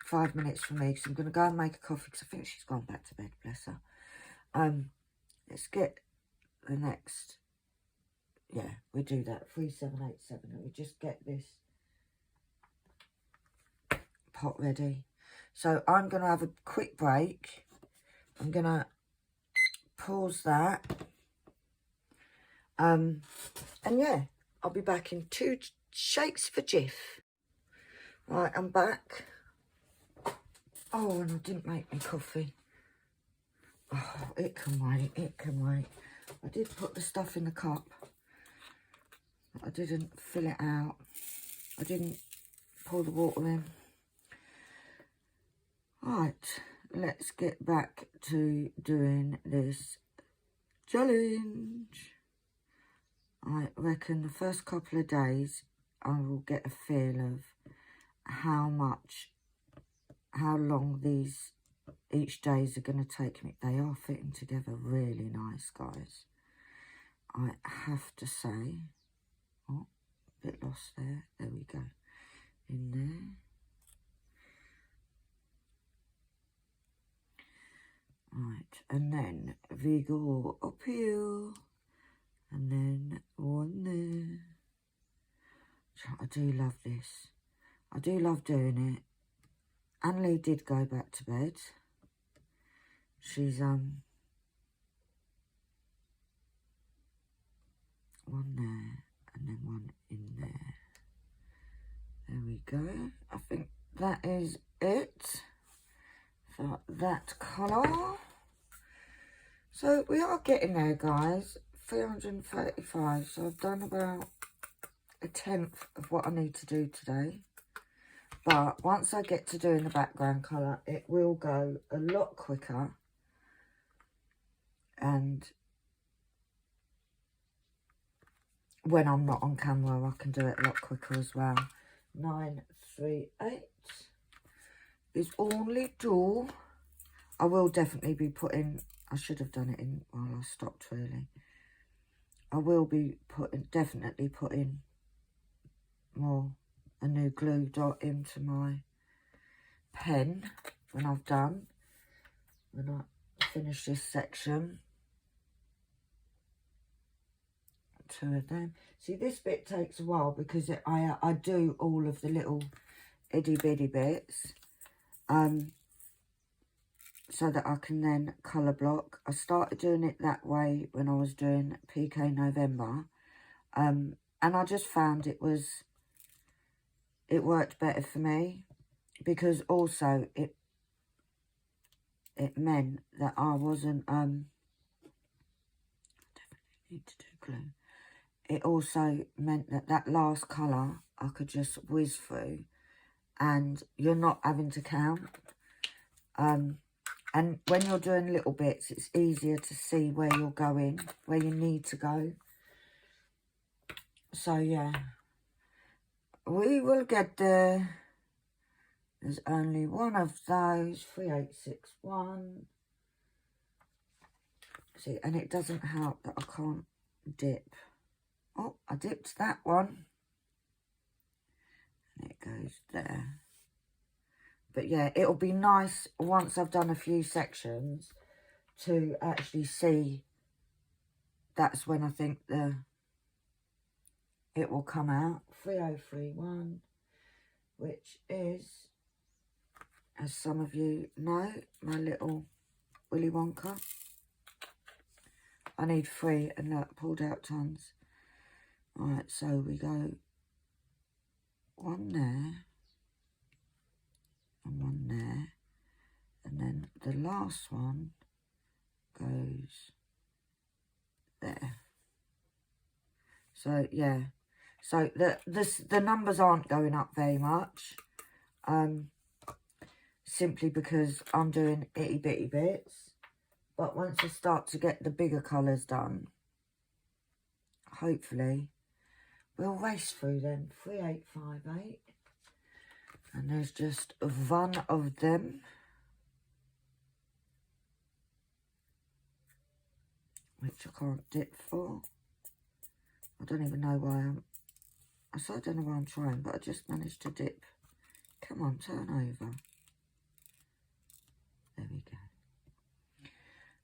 5 minutes for me, because I'm going to go and make a coffee, because I think she's gone back to bed, bless her. Let's get the next, yeah, we'll do that, 3787, and we just get this pot ready. So I'm going to have a quick break. I'm going to pause that. And yeah, I'll be back in 2 shakes for jiff. Right, I'm back. Oh, and I didn't make my coffee. Oh, it can wait, it can wait. I did put the stuff in the cup. I didn't fill it out. I didn't pour the water in. Right, let's get back to doing this challenge. I reckon the first couple of days I will get a feel of how long each days are going to take me. They are fitting together really nice, guys. I have to say. Oh, a bit lost there. There we go. In there. Right, and then we go up here. And then one there. I do love this. I do love doing it. Annalie did go back to bed. She's one there and then one in there. There we go. I think that is it for that colour. So we are getting there, guys. 335. So I've done about 1/10 of what I need to do today. But once I get to doing the background colour, it will go a lot quicker. And when I'm not on camera, I can do it a lot quicker as well. 938 is only 2. I will definitely be putting, I should have done it in while I stopped really. I will be definitely putting a new glue dot into my pen when I finish this section. 2 of them. See, this bit takes a while because I do all of the little itty bitty bits so that I can then colour block. I started doing it that way when I was doing PK November, and I just found it worked better for me, because also it meant that I wasn't definitely need to do glue. It also meant that last colour I could just whiz through and you're not having to count. And when you're doing little bits, it's easier to see where you're going, where you need to go. So, yeah. We will get there. There's only one of those. 3861. See, and it doesn't help that I can't dip. Oh, I dipped that one. And it goes there. But yeah, it'll be nice once I've done a few sections to actually see. That's when I think it will come out. 3031, which is, as some of you know, my little Willy Wonka. I need 3 and look, pulled out tons. Alright, so we go 1 there and 1 there, and then the last one goes there. So yeah, so the numbers aren't going up very much, simply because I'm doing itty bitty bits. But once I start to get the bigger colours done, hopefully we'll race through them. 3858, and there's just one of them. Which I can't dip for. I don't even know why I don't know why I'm trying, but I just managed to dip. Come on, turn over. There we go.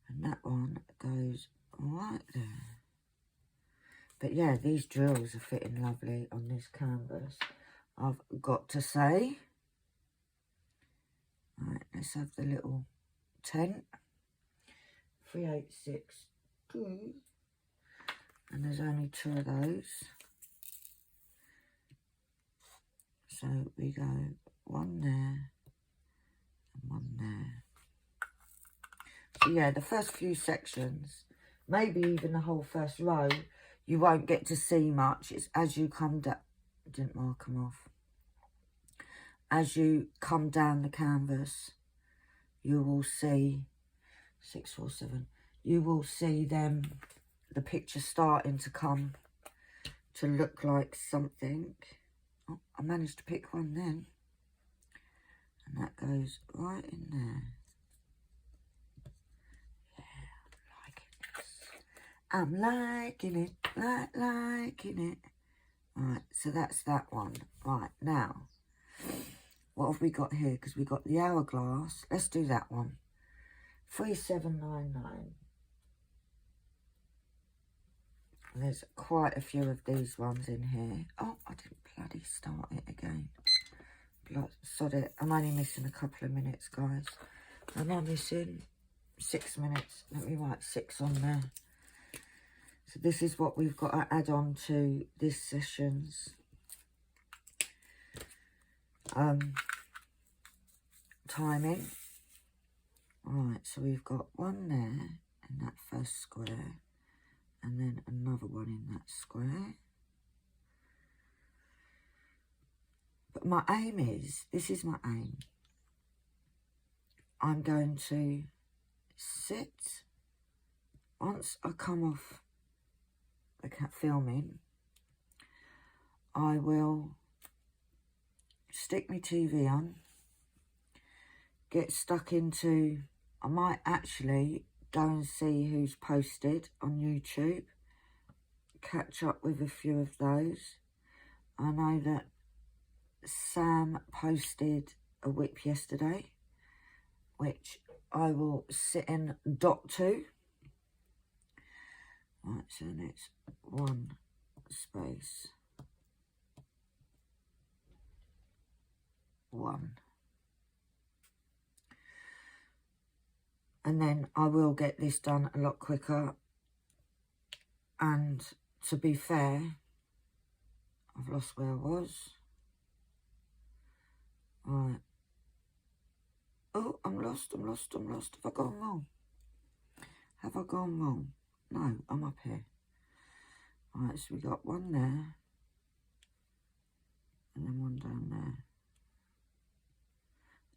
And that one goes right there. But yeah, these drills are fitting lovely on this canvas, I've got to say. Right, let's have the little tent. 3862. And there's only 2 of those. So we go 1 there and 1 there. So yeah, the first few sections, maybe even the whole first row, you won't get to see much. It's as you come down. Didn't mark them off. As you come down the canvas, you will see 647. You will see them, the picture starting to come to look like something. Oh, I managed to pick one then. And that goes right in there. Yeah, I'm liking it. Liking it. Right, so that's that one. Right, now, what have we got here? Because we got the hourglass. Let's do that one. 3799. There's quite a few of these ones in here. Oh, I didn't bloody start it again. Sod it. I'm only missing a couple of minutes, guys. Am I missing 6 minutes? Let me write 6 on there. So this is what we've got to add on to this session's timing. Right, so we've got 1 there in that first square, and then another one in that square. But my aim is, this is my aim. I'm going to sit, once I come off the filming, I will stick my TV on, get stuck into, I might actually go and see who's posted on YouTube, catch up with a few of those. I know that Sam posted a whip yesterday, which I will sit and dot to. Right, so it's 1 space 1. And then I will get this done a lot quicker. And to be fair, I've lost where I was. Right. Oh, I'm lost. Have I gone wrong? Have I gone wrong? No, I'm up here. Right, so we got 1 there. And then 1 down there.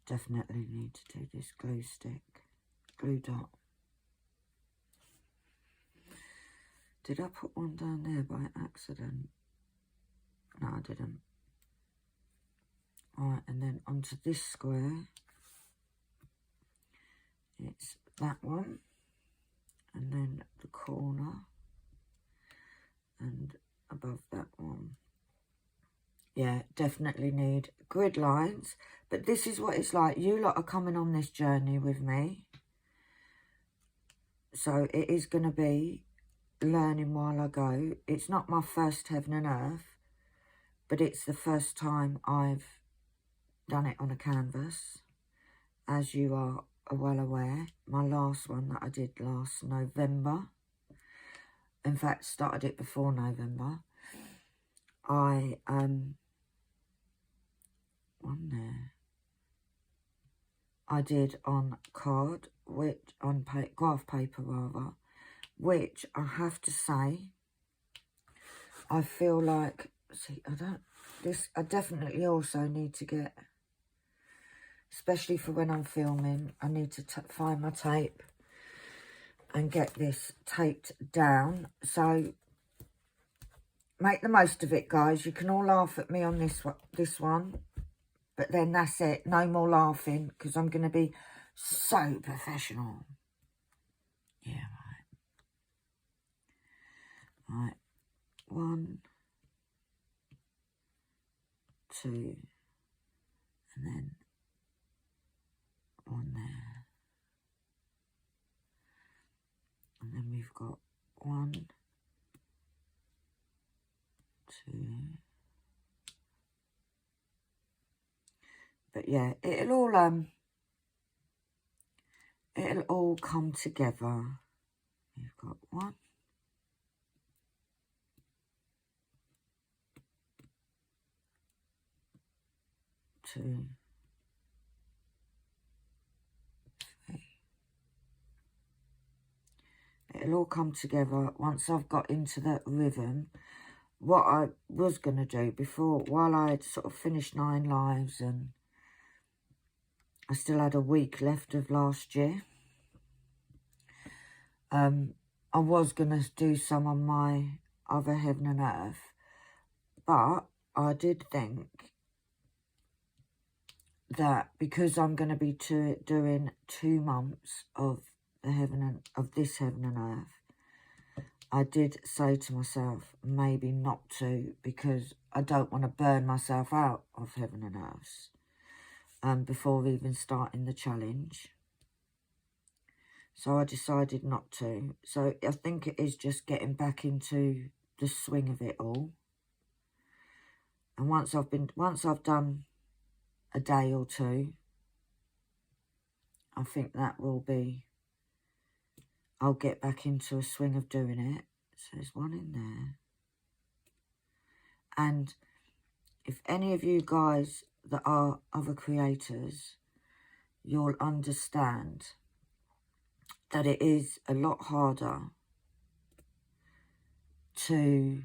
Definitely need to do this glue stick. glue dot. Did I put one down there by accident? No, I didn't. Alright, and then onto this square, it's that one, and then the corner, and above that one. Yeah, definitely need grid lines, but this is what it's like. You lot are coming on this journey with me, so it is going to be learning while I go. It's not my first heaven and earth, but it's the first time I've done it on a canvas, as you are well aware. My last one that I did last November, in fact started it before November, I on there I did on card, which on graph paper rather, which I have to say, I feel like, see, I definitely also need to get, especially for when I'm filming, I need to find my tape and get this taped down. So make the most of it, guys. You can all laugh at me on this one, but then that's it. No more laughing, because I'm going to be so professional. Yeah, right. Right. 1, 2, and then 1 there. And then we've got 1, 2. But yeah, it'll all come together. We've got 1, 2, 3. It'll all come together once I've got into that rhythm. What I was going to do before, while I had sort of finished 9 lives and I still had a week left of last year, I was going to do some on my other heaven and earth, but I did think that because I'm going to be doing 2 months of this heaven and earth, I did say to myself maybe not to, because I don't want to burn myself out of heaven and earths before even starting the challenge. So I decided not to. So I think it is just getting back into the swing of it all. And once I've done a day or 2, I think that will be, I'll get back into a swing of doing it. So there's 1 in there. And if any of you guys that are other creators, you'll understand that it is a lot harder to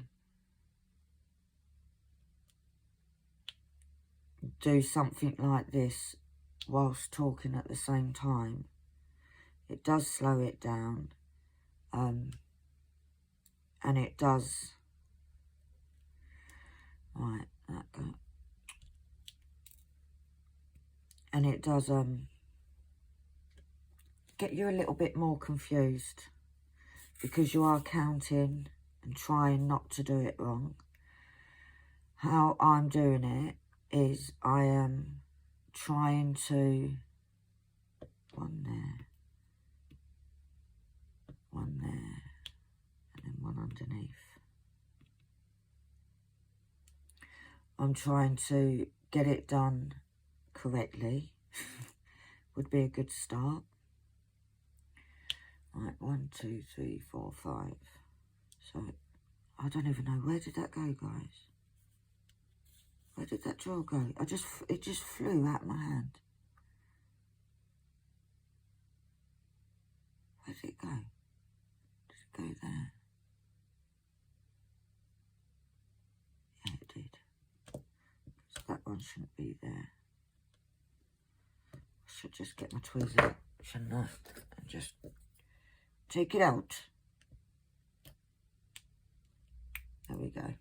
do something like this whilst talking at the same time. It does slow it down, and it does, right, that go, and it does get you a little bit more confused, because you are counting and trying not to do it wrong. How I'm doing it is I am trying to, 1 there, 1 there, and then 1 underneath. I'm trying to get it done correctly. Would be a good start. Right, 1, 2, 3, 4, 5. So I don't even know, where did that go, guys? Where did that draw go? It just flew out of my hand. Where did it go? Did it go there? Yeah, it did. So that one shouldn't be there. I should just get my tweezers, shouldn't I? And Just take it out. There we go.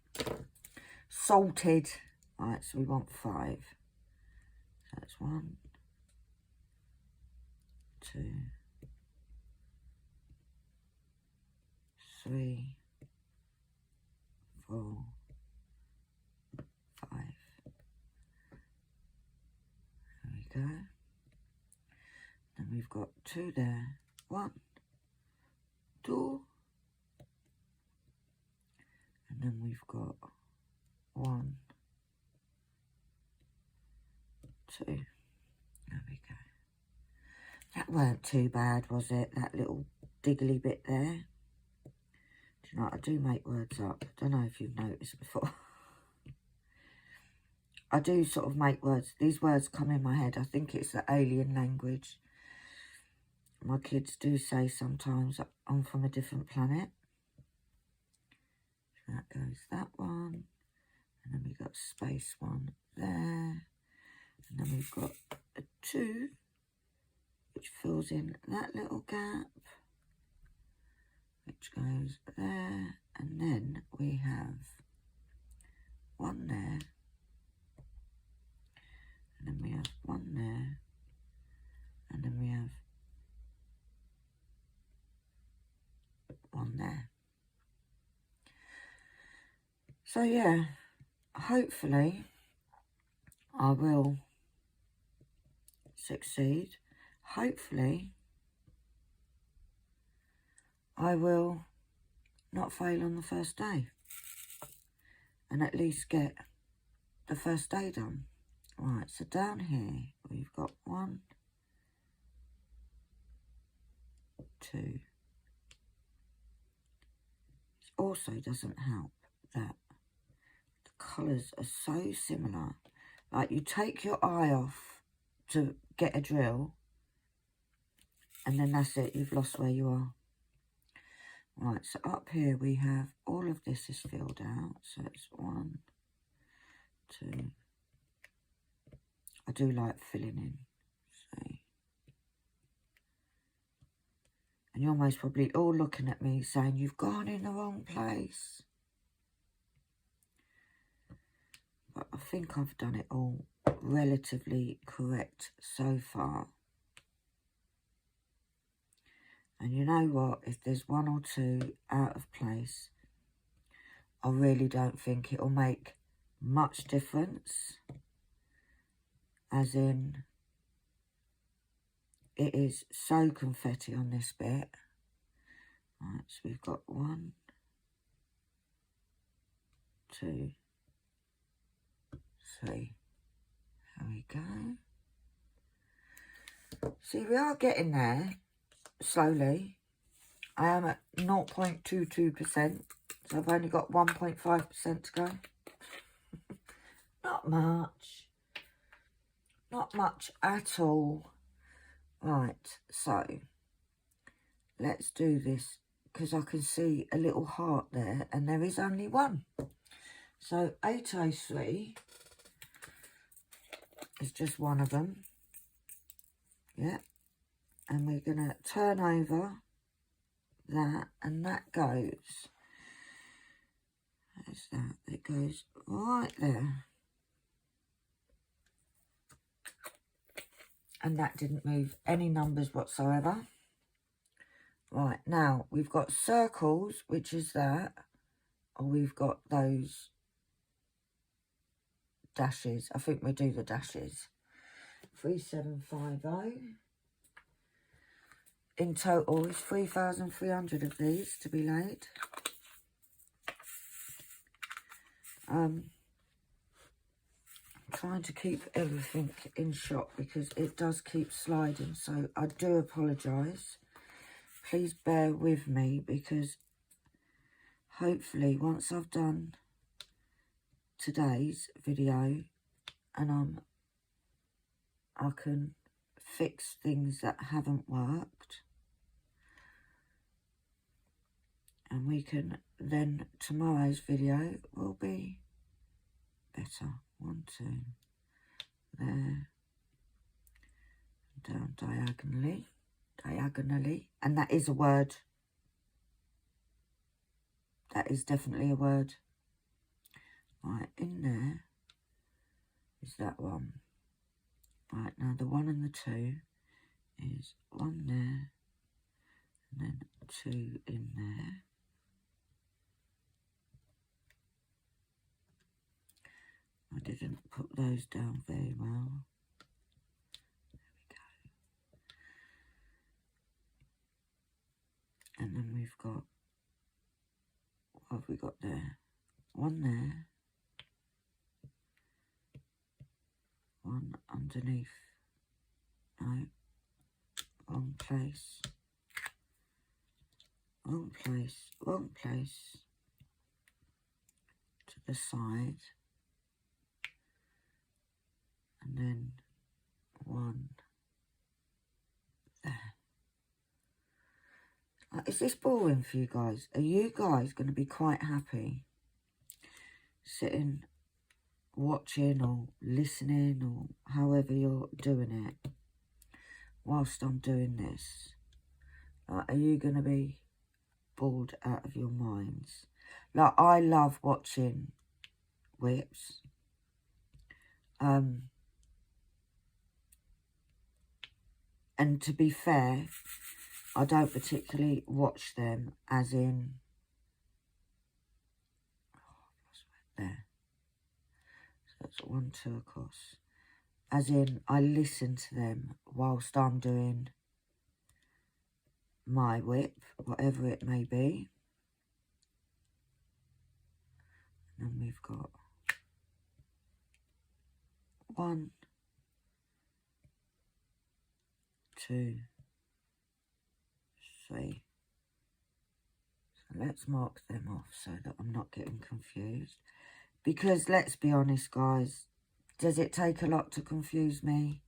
Salted. Right, so we want 5. So that's 1, 2, 3, 4, 5. There we go. Then we've got 2 there. 1, 2. And then we've got 1, 2. There we go. That weren't too bad, was it? That little diggly bit there. Do you know what? I do make words up. I don't know if you've noticed before. I do sort of make words. These words come in my head. I think it's the alien language. My kids do say sometimes I'm from a different planet. So that goes that one. And then we've got space 1 there. And then we've got a 2, which fills in that little gap, which goes there. And then we have 1 there. And then we have 1 there. And then we have 1 there. So yeah, hopefully I will succeed. Hopefully I will not fail on the first day and at least get the first day done. Right, so down here we've got 1, 2. It also doesn't help that the colours are so similar. Like, you take your eye off to get a drill and then that's it, you've lost where you are. Right, so up here we have all of this is filled out. So it's 1, 2. I do like filling in. See? And you're most probably all looking at me saying, you've gone in the wrong place. But I think I've done it all relatively correct so far. And you know what? If there's 1 or 2 out of place, I really don't think it'll make much difference. As in, it is so confetti on this bit. Right, so we've got 1, 2, 3. There we go. See, we are getting there slowly. I am at 0.22%, so I've only got 1.5% to go. Not much. Not much at all. Right, so let's do this because I can see a little heart there and there is only 1. So 803 is just 1 of them. Yeah. And we're going to turn over that and that goes. There's that. It goes right there. And that didn't move any numbers whatsoever. Right, now we've got circles, which is that, or we've got those dashes. I think we do the dashes. 3750. In total is 3,300 of these to be laid. I'm trying to keep everything in shot because it does keep sliding, so I do apologise. Please bear with me because hopefully once I've done today's video and I can fix things that haven't worked, and we can then tomorrow's video will be better. 1, 2 there, down diagonally. diagonally, and that is a word. That is definitely a word. Right, in there is that one. Right, now the 1 and the 2 is 1 there, and then 2 in there. I didn't put those down very well. There we go. And then we've got, what have we got there? 1 there. 1 underneath. No. Wrong place. Wrong place. Wrong place. To the side. And then 1 there. Is this boring for you guys? Are you guys going to be quite happy sitting, watching or listening or however you're doing it whilst I'm doing this? Are you going to be bored out of your minds? Like, I love watching whips. And to be fair, I don't particularly watch them as in, there, so that's 1, 2 across, as in I listen to them whilst I'm doing my whip, whatever it may be. And then we've got 1, 2, 3. So let's mark them off so that I'm not getting confused. Because let's be honest, guys, does it take a lot to confuse me?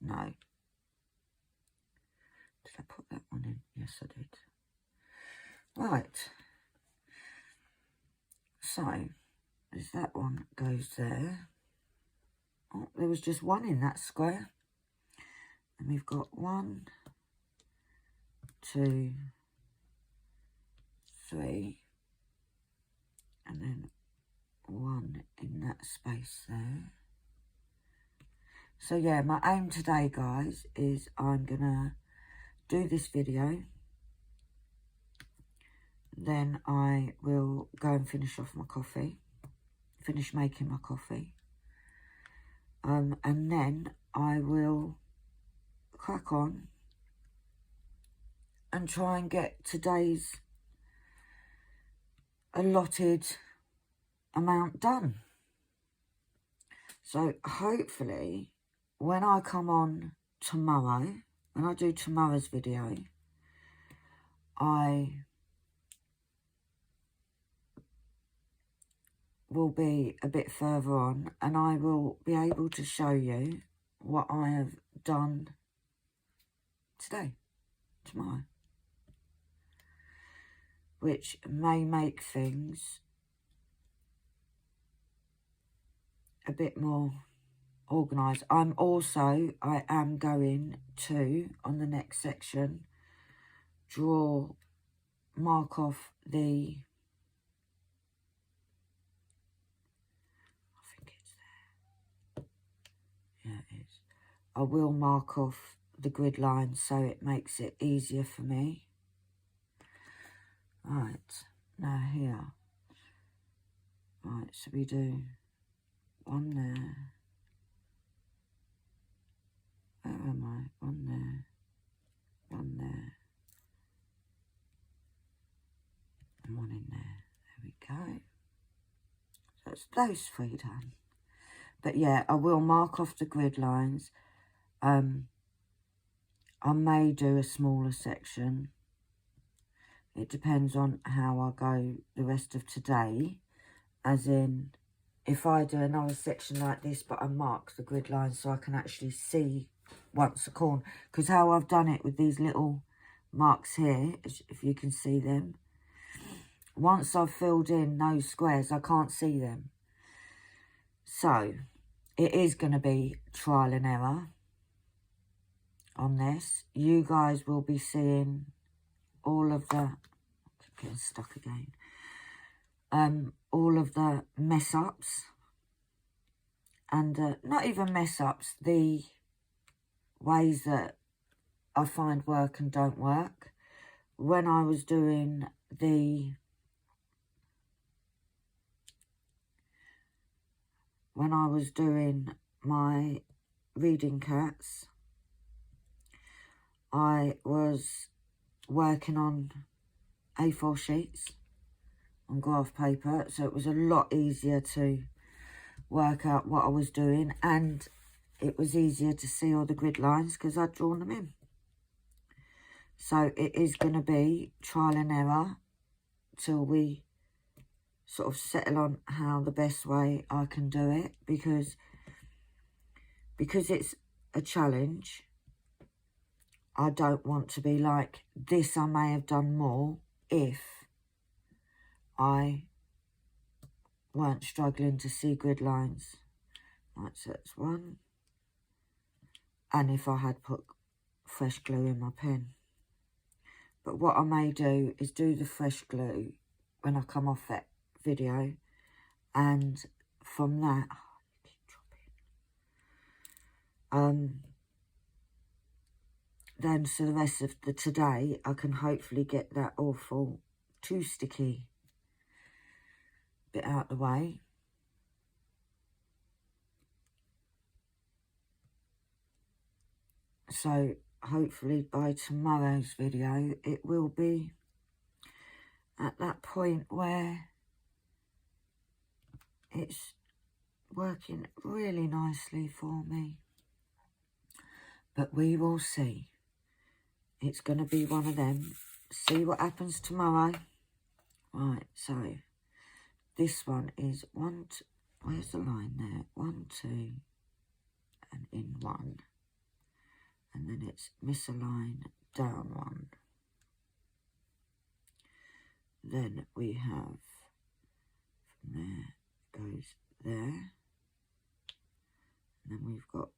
No. Did I put that one in? Yes, I did. Right. So, as that one goes there. Oh, there was just 1 in that square. And we've got 1, 2, 3. And then 1 in that space there. So yeah, my aim today, guys, is I'm gonna do this video, then I will go and finish off my coffee, finish making my coffee, and then I will crack on and try and get today's allotted amount done. So hopefully when I come on tomorrow, when I do tomorrow's video, I will be a bit further on and I will be able to show you what I have done today, tomorrow, which may make things a bit more organised. I am going to, on the next section, mark off the, I think it's there, yeah it is, I will mark off the grid lines so it makes it easier for me. Right, now here, right, so we do 1 there, where am I, 1 there, 1 there, and 1 in there, there we go. So it's those 3 done. But yeah, I will mark off the grid lines. I may do a smaller section. It depends on how I go the rest of today. As in, if I do another section like this, but I mark the grid lines so I can actually see once a corner. Because how I've done it with these little marks here, if you can see them, once I've filled in those squares, I can't see them. So, it is going to be trial and error. on this. You guys will be seeing all of the, getting stuck again, all of the mess ups, and not even mess ups, the ways that I find work and don't work. When I was doing my reading cats, I was working on A4 sheets on graph paper, so it was a lot easier to work out what I was doing, and it was easier to see all the grid lines because I'd drawn them in. So it is going to be trial and error till we sort of settle on how the best way I can do it, because it's a challenge. I don't want to be like, this I may have done more if I weren't struggling to see grid lines. Right, so that's one. And if I had put fresh glue in my pen. But what I may do is do the fresh glue when I come off that video. And from that, then so the rest of the today, I can hopefully get that awful too sticky bit out the way. So hopefully by tomorrow's video, it will be at that point where it's working really nicely for me. But we will see. It's going to be one of them. See what happens tomorrow. Right, so this one is one, where's the line there? 1, 2, and in 1. And then it's misalign, down 1. Then we have, from there, goes there. And then we've got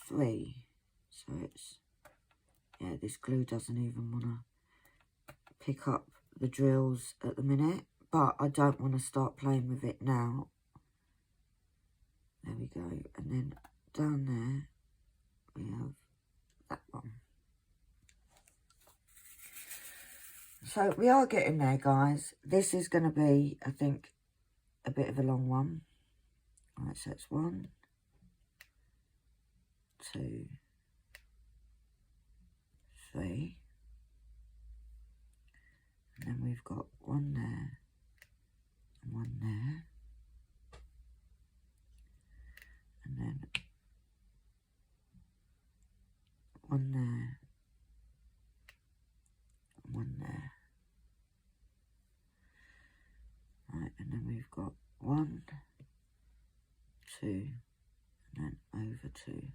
3. So it's, yeah, this glue doesn't even want to pick up the drills at the minute. But I don't want to start playing with it now. There we go. And then down there, we have that one. So we are getting there, guys. This is going to be, I think, a bit of a long one. All right, so it's 1, 2, 3. And then we've got 1 there, and 1 there. And then 1 there, 1 there. Right, and then we've got 1, 2, and then over 2.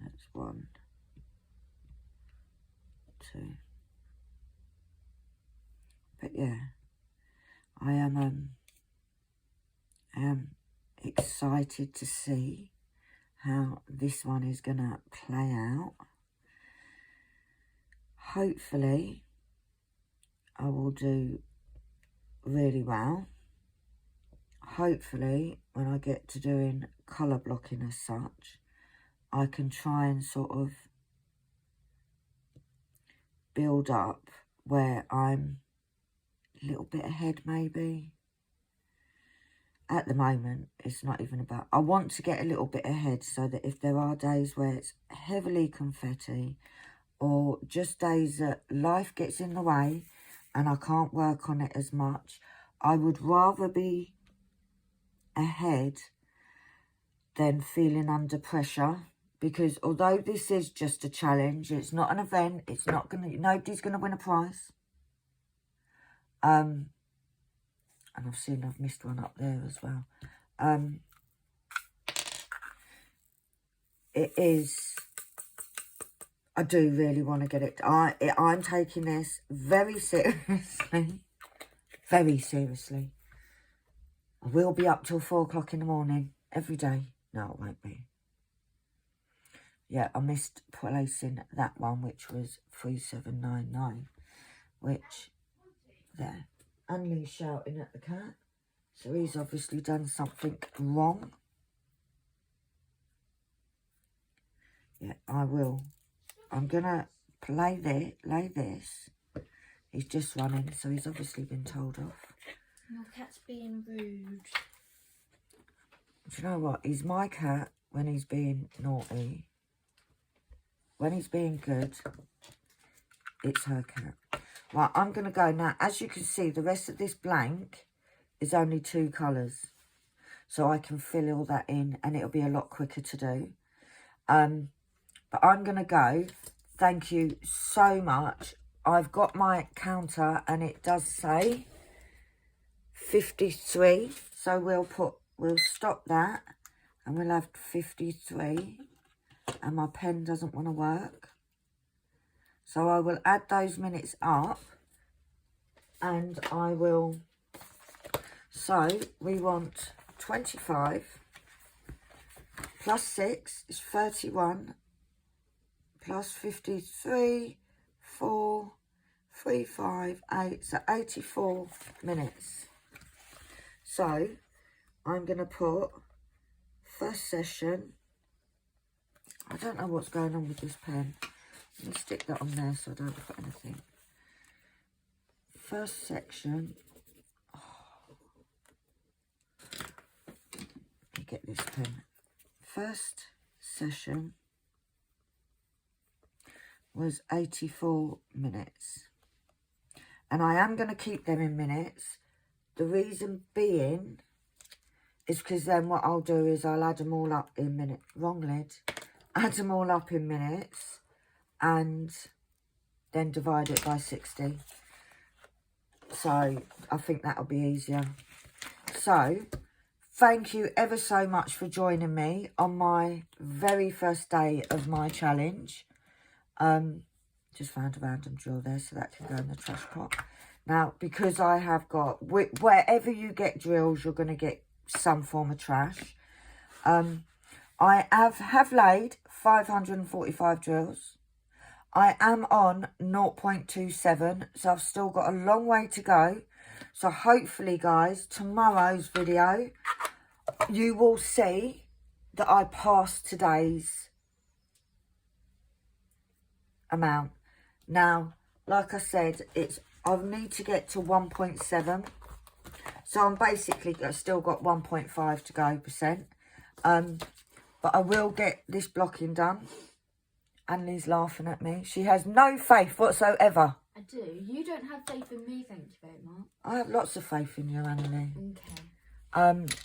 That's 1, 2. But yeah, I am excited to see how this one is gonna play out. Hopefully, I will do really well. Hopefully, when I get to doing colour blocking as such, I can try and sort of build up where I'm a little bit ahead maybe. At the moment, it's not even about, I want to get a little bit ahead so that if there are days where it's heavily confetti or just days that life gets in the way and I can't work on it as much, I would rather be ahead than feeling under pressure. Because although this is just a challenge, it's not an event, it's not gonna, nobody's gonna win a prize. And I've seen I've missed one up there as well. It is, I do really want to get it. I'm taking this very seriously. Very seriously. I will be up till 4 o'clock in the morning every day. No, it won't be. yeah, I missed placing that one, which was 3799, which, there. Anley's shouting at the cat, so he's obviously done something wrong. Yeah, I will. I'm going to lay this. He's just running, so he's obviously been told off. Your cat's being rude. Do you know what? He's my cat when he's being naughty. When he's being good, it's her cat. Right, I'm going to go now. As you can see, the rest of this blank is only 2 colours. So I can fill all that in and it'll be a lot quicker to do. But I'm going to go. Thank you so much. I've got my counter and it does say 53. So we'll stop that and we'll have 53. And my pen doesn't want to work. So I will add those minutes up and I will, so we want 25 plus 6 is 31 plus 53, 4, 3, 5, 8, so 84 minutes. So I'm going to put first session. I don't know what's going on with this pen. Let me stick that on there so I don't put anything. First section. Oh. Let me get this pen. First session was 84 minutes. And I am going to keep them in minutes. The reason being is because then what I'll do is I'll add them all up in minutes. Wrong lid. Add them all up in minutes. And then divide it by 60. So I think that'll be easier. So thank you ever so much for joining me on my very first day of my challenge. Just found a random drill there, so that can go in the trash pot. Now, because I have got, wherever you get drills, you're going to get some form of trash. I have laid 545 drills. I am on 0.27, so I've still got a long way to go. So hopefully, guys, tomorrow's video, you will see that I passed today's amount. Now, like I said, I need to get to 1.7. So I'm basically still got 1.5 to go percent. But I will get this blocking done. Annalie's laughing at me. She has no faith whatsoever. I do. You don't have faith in me, thank you very much. I have lots of faith in you, Annalie. Okay.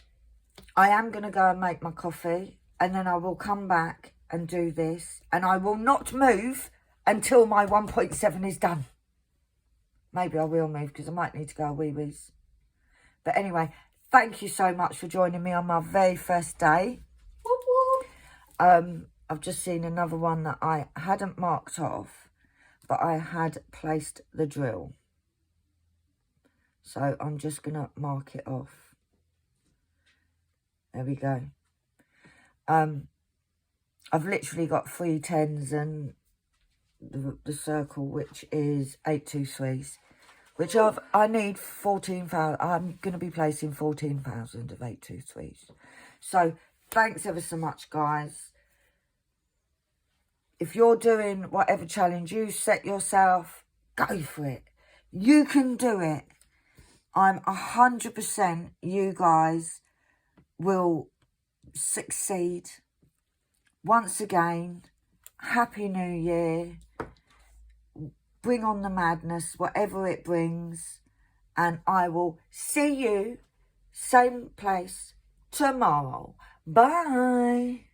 I am going to go and make my coffee. And then I will come back and do this. And I will not move until my 1.7 is done. Maybe I will move because I might need to go a wee-wees. But anyway, thank you so much for joining me on my very first day. Whoop, whoop. I've just seen another one that I hadn't marked off, but I had placed the drill. So I'm just going to mark it off. There we go. I've literally got 3 10s and the circle, which is 8 2 3s, which I need 14,000. I'm going to be placing 14,000 of 8 2 3s. So thanks ever so much, guys. If you're doing whatever challenge you set yourself, go for it. You can do it. I'm 100% you guys will succeed. Once again, Happy New Year. Bring on the madness, whatever it brings. And I will see you, same place, tomorrow. Bye.